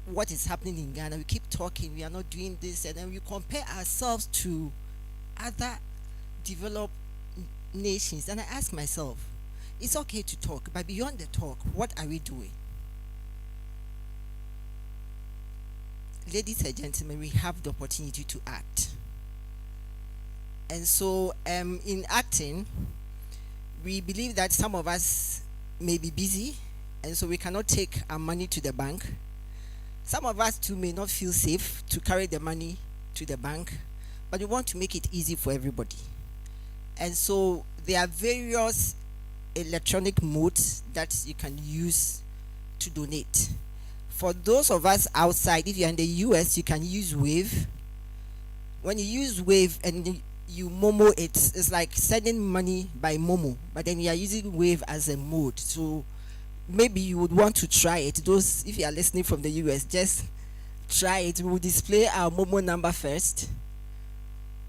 what is happening in Ghana. We keep talking, we are not doing this, and then we compare ourselves to other developed nations. And I ask myself, it's okay to talk, but beyond the talk, what are we doing? Ladies and gentlemen, we have the opportunity to act. And so in acting, we believe that some of us may be busy, and so we cannot take our money to the bank. Some of us too may not feel safe to carry the money to the bank, but we want to make it easy for everybody. And so there are various electronic modes that you can use to donate. For those of us outside, if you're in the US, you can use Wave. When you use Wave and you Momo it, it's like sending money by Momo, but then you are using Wave as a mode. So maybe you would want to try it. Those, if you are listening from the US, just try it. We will display our Momo number first.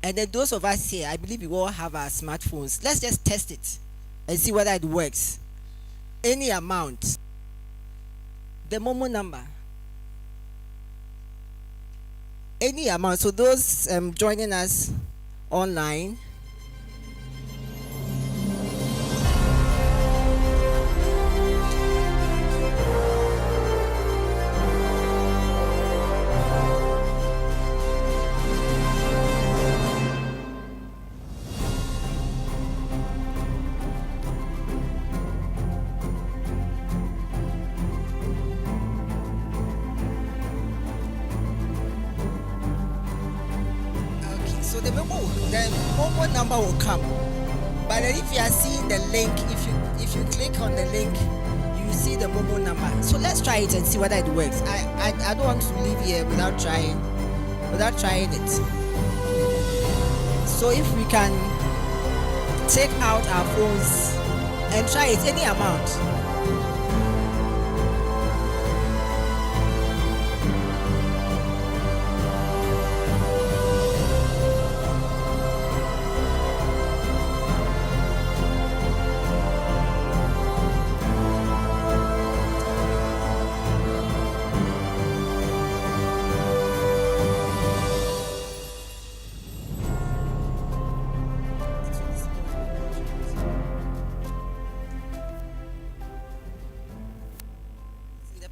And then those of us here, I believe we all have our smartphones. Let's just test it and see whether it works. Any amount. The Momo number. Any amount. So those joining us online, the Momo number will come. But if you are seeing the link, if you click on the link, you see see the Momo number. So let's try it and see whether it works. I don't want to leave here without trying it. So if we can take out our phones and try it, any amount.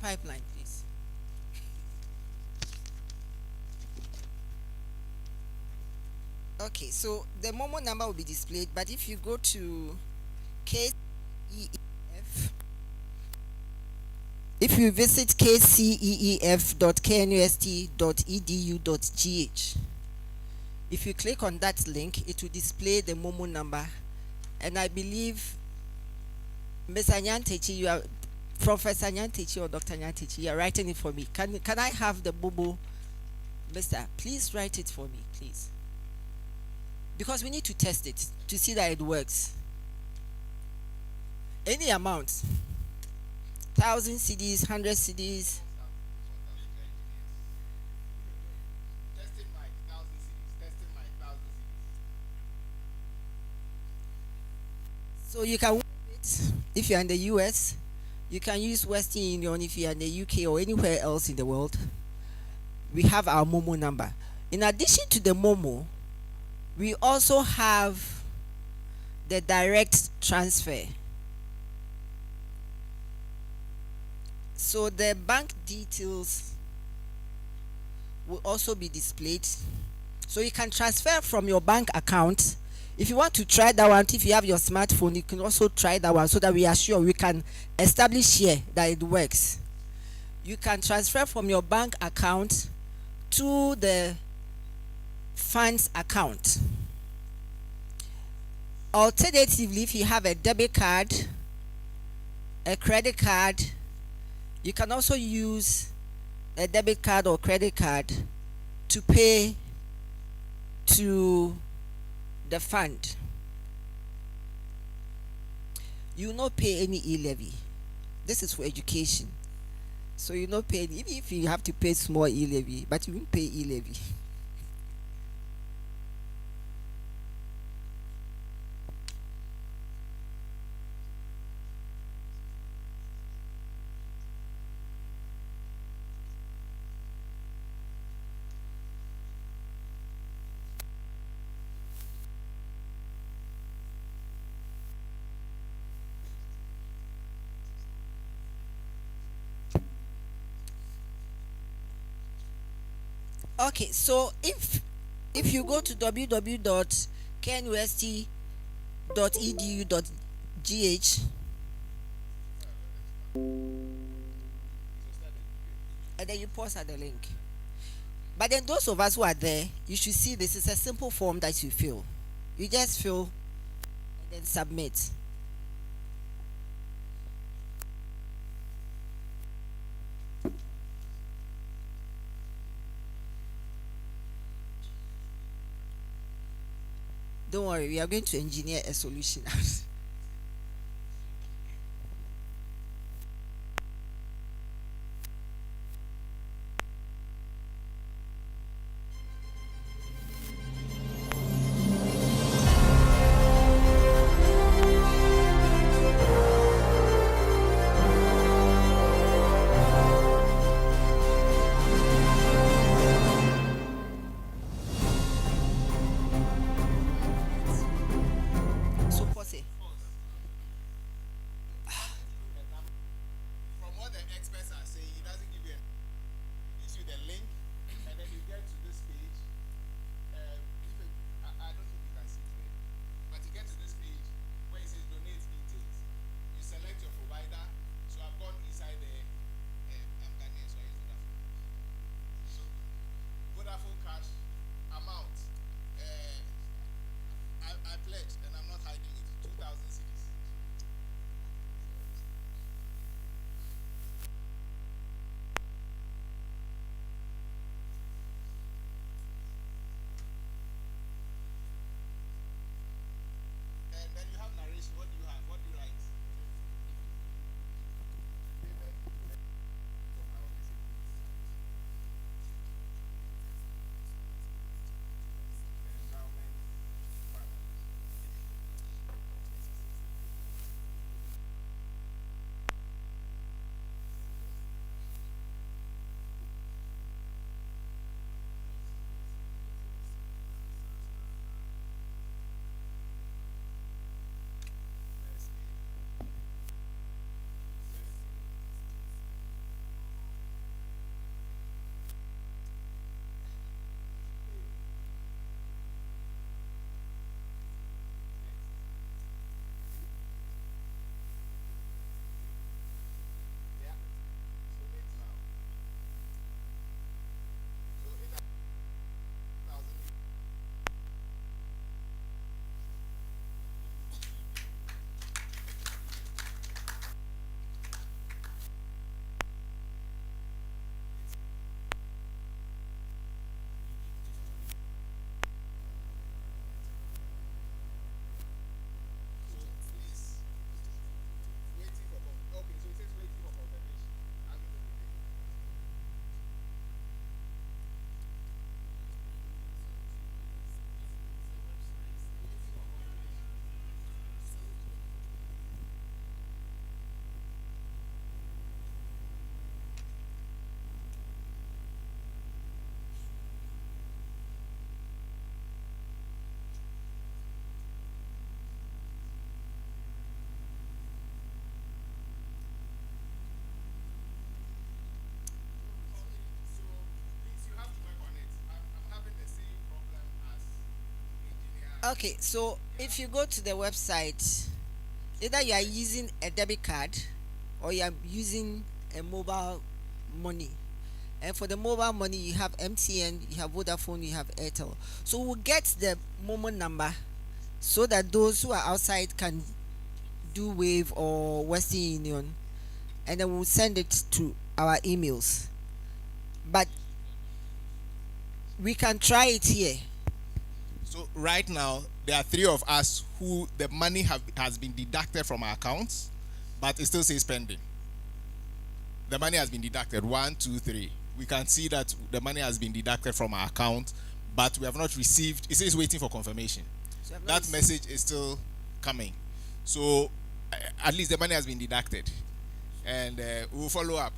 Pipeline, please. Okay, so the Momo number will be displayed, but if you go to KCEF, if you visit kceef.knust.edu.gh, if you click on that link, it will display the Momo number, and I believe Ms. Anyantechi, you are Professor Nyantechi or Dr. Nyantechi, you are writing it for me. Can I have the Bobo? Mister, please write it for me, please. Because we need to test it to see that it works. Any amount. 1,000 CDs, 100 CDs. So you can it if you're in the US. You can use Western Union if you're in the UK or anywhere else in the world. We have our Momo number. In addition to the Momo, we also have the direct transfer. So the bank details will also be displayed. So you can transfer from your bank account. If you want to try that one, if you have your smartphone, you can also try that one so that we are sure we can establish here that it works. You can transfer from your bank account to the funds account. Alternatively, if you have a debit card, a credit card, you can also use a debit card or credit card to pay to the fund. You will not pay any e-levy. This is for education. So you not pay any, even if you have to pay small e-levy, but you won't pay e-levy. Okay, so if you go to www.knust.edu.gh and then you pause at the link. But then those of us who are there, you should see this is a simple form that you fill. You just fill and then submit. Don't worry, we are going to engineer a solution. Okay, so if you go to the website, either you are using a debit card or you are using a mobile money. And for the mobile money, you have MTN, you have Vodafone, you have Airtel. So we'll get the Momo number so that those who are outside can do Wave or Western Union, and then we'll send it to our emails. But we can try it here. So right now, there are three of us who the money has been deducted from our accounts, but it still says pending. The money has been deducted. 1, 2, 3. We can see that the money has been deducted from our account, but we have not received. It says waiting for confirmation. So That message is still coming. So at least the money has been deducted, and we will follow up.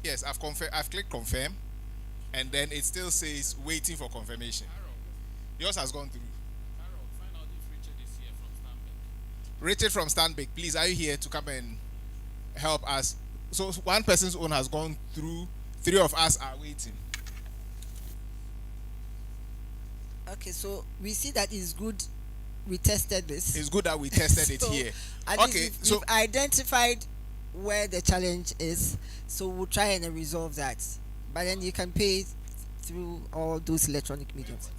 Yes, I've clicked confirm, and then it still says waiting for confirmation. Yours has gone through. Find out if Richard is here from Stanbic. Richard from Stanbic, please, are you here to come and help us? So one person's own has gone through. 3 of us are waiting. Okay, so we see that it's good we tested this. It's good that we tested it here. Okay, so we've identified where the challenge is, so we'll try and resolve that. But then you can pay through all those electronic mediums.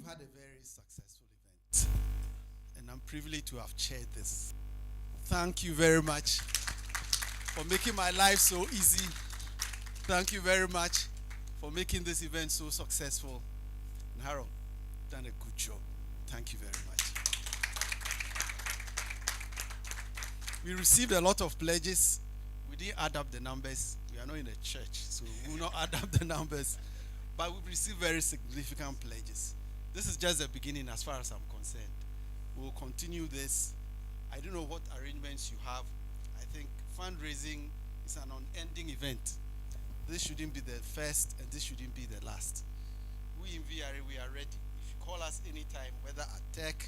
had a very successful event, and I'm privileged to have chaired this. Thank you very much for making my life so easy. Thank you very much for making this event so successful. And Harold, done a good job. Thank you very much. We received a lot of pledges. We didn't add up the numbers. We are not in a church, so we will not add up the numbers. But we received very significant pledges. This is just the beginning as far as I'm concerned. We will continue this. I don't know what arrangements you have. I think fundraising is an unending event. This shouldn't be the first, and this shouldn't be the last. We in VRA, we are ready. If you call us anytime, whether at Tech,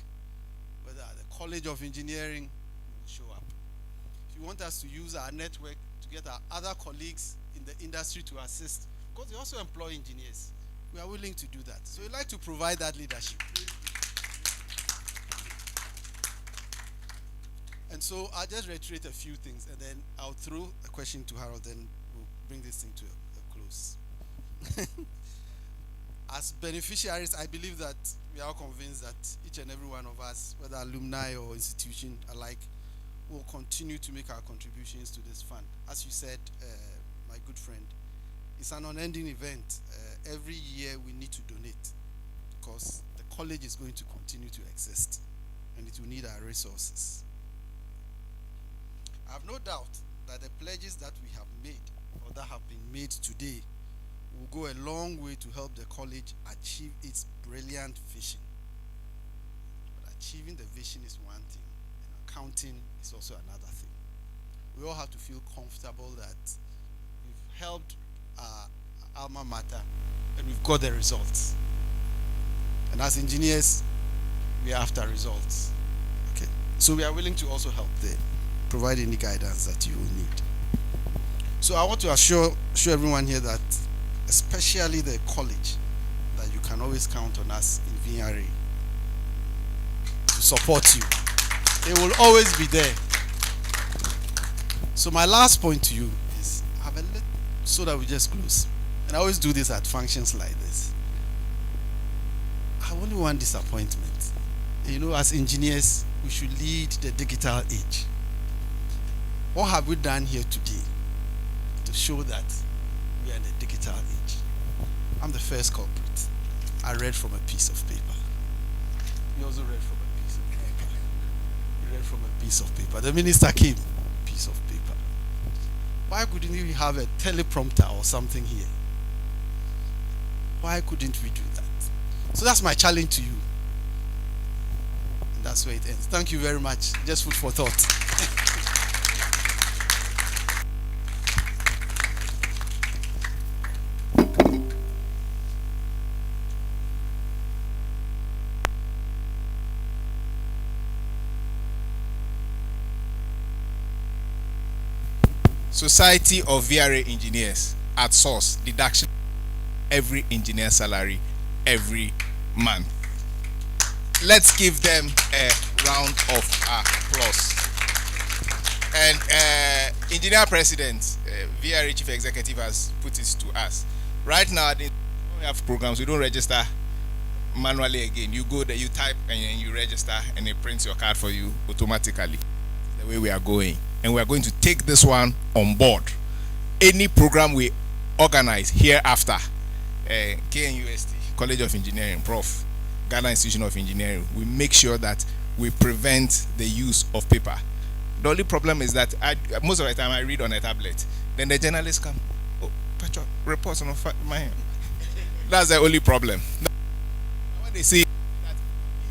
whether at the College of Engineering, we will show up. If you want us to use our network to get our other colleagues in the industry to assist, because we also employ engineers, we are willing to do that. So we'd like to provide that leadership. And so I'll just reiterate a few things, and then I'll throw a question to Harold, then we'll bring this thing to a close. As beneficiaries, I believe that we are convinced that each and every one of us, whether alumni or institution alike, will continue to make our contributions to this fund. As you said, my good friend, it's an unending event. Every year we need to donate because the college is going to continue to exist and it will need our resources. I have no doubt that the pledges that we have made or that have been made today will go a long way to help the college achieve its brilliant vision. But achieving the vision is one thing, and accounting is also another thing. We all have to feel comfortable that we've helped our alma mater and we've got the results. And as engineers, we are after results. Okay. So we are willing to also help there, provide any guidance that you will need. So I want to assure everyone here that, especially the college, that you can always count on us in VRA to support you. They will always be there. So my last point to you is, have a little, so that we just close. And I always do this at functions like this. I have only one disappointment. You know, as engineers, we should lead the digital age. What have we done here today to show that we are in the digital age? I'm the first culprit. I read from a piece of paper. You also read from a piece of paper. You read from a piece of paper. The minister came, piece of paper. Why couldn't we have a teleprompter or something here? Why couldn't we do that? So that's my challenge to you. And that's where it ends. Thank you very much. Just food for thought. Society of VRA Engineers at source deduction every engineer salary every month. Let's give them a round of applause. And engineer president, VRA chief executive has put this to us. Right now, we have programs. We don't register manually again. You go there, you type, and you register, and it prints your card for you automatically. The way we are going. And we are going to take this one on board. Any program we organize hereafter, KNUST, College of Engineering, Prof, Ghana Institution of Engineering, we make sure that we prevent the use of paper. The only problem is that most of the time I read on a tablet. Then the journalists come, oh, Patrick, reports on my hand. That's the only problem. When they say that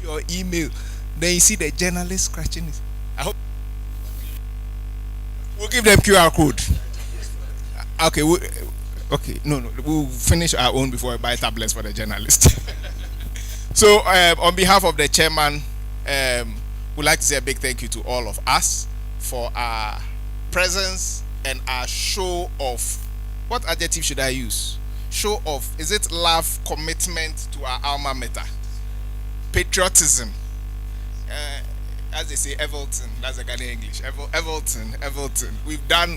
your email, then you see the journalist scratching it. I hope we'll give them QR code. Okay, no, we'll finish our own before we buy tablets for the journalists. So, on behalf of the chairman, we'd like to say a big thank you to all of us for our presence and our show of, what adjective should I use? Show of, is it love, commitment to our alma mater? Patriotism. As they say, Everton, that's the Ghanaian English. Everton.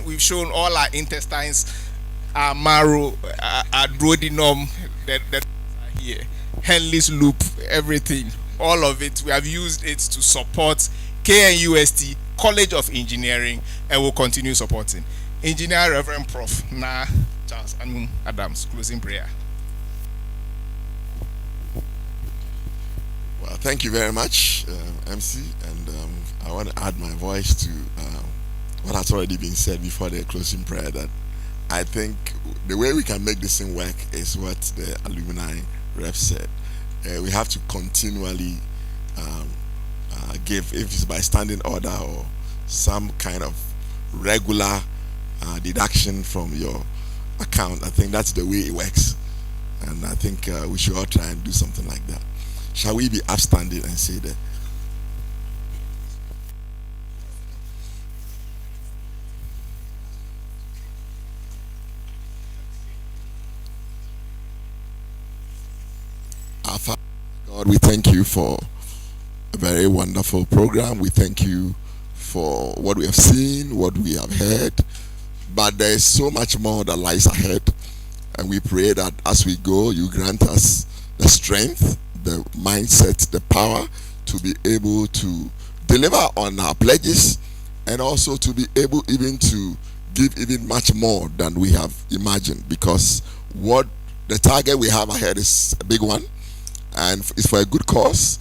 We've shown all our intestines, our marrow, our duodenum, that are here. Henley's Loop, everything, all of it. We have used it to support KNUST, College of Engineering, and will continue supporting. Engineer Reverend Prof. Na Charles Anum Adams, closing prayer. Well, thank you very much, MC, and I want to add my voice to what has already been said before the closing prayer, that I think the way we can make this thing work is what the alumni rep said. We have to continually give, if it's by standing order or some kind of regular deduction from your account. I think that's the way it works, and I think we should all try and do something like that. Shall we be upstanding and say that? Our Father, God, we thank you for a very wonderful program. We thank you for what we have seen, what we have heard, but there is so much more that lies ahead, and we pray that as we go, you grant us the strength, the mindset, the power to be able to deliver on our pledges, and also to be able even to give even much more than we have imagined, because what the target we have ahead is a big one, and it's for a good cause,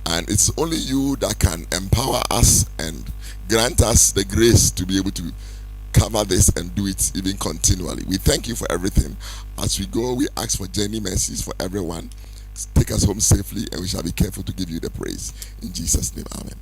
and it's only you that can empower us and grant us the grace to be able to cover this and do it even continually. We thank you for everything. As we go, we ask for journey mercies for everyone. Take us home safely, and we shall be careful to give you the praise. In Jesus' name, amen.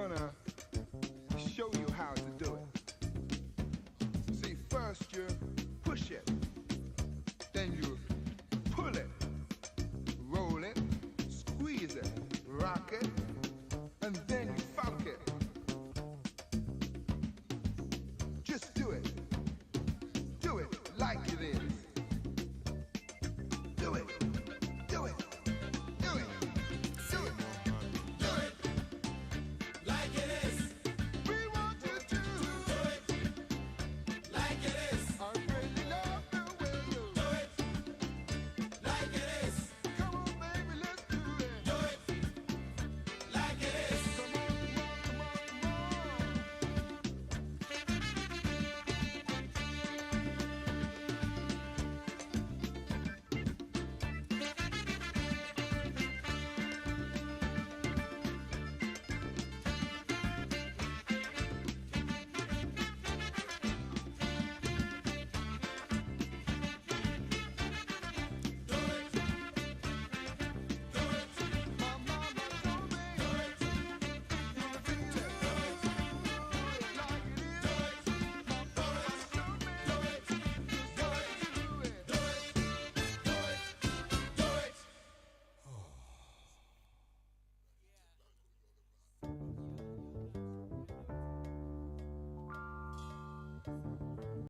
gonna show you how to do it. See, first you push it, then you pull it, roll it, squeeze it, rock it, and then you funk it. Just do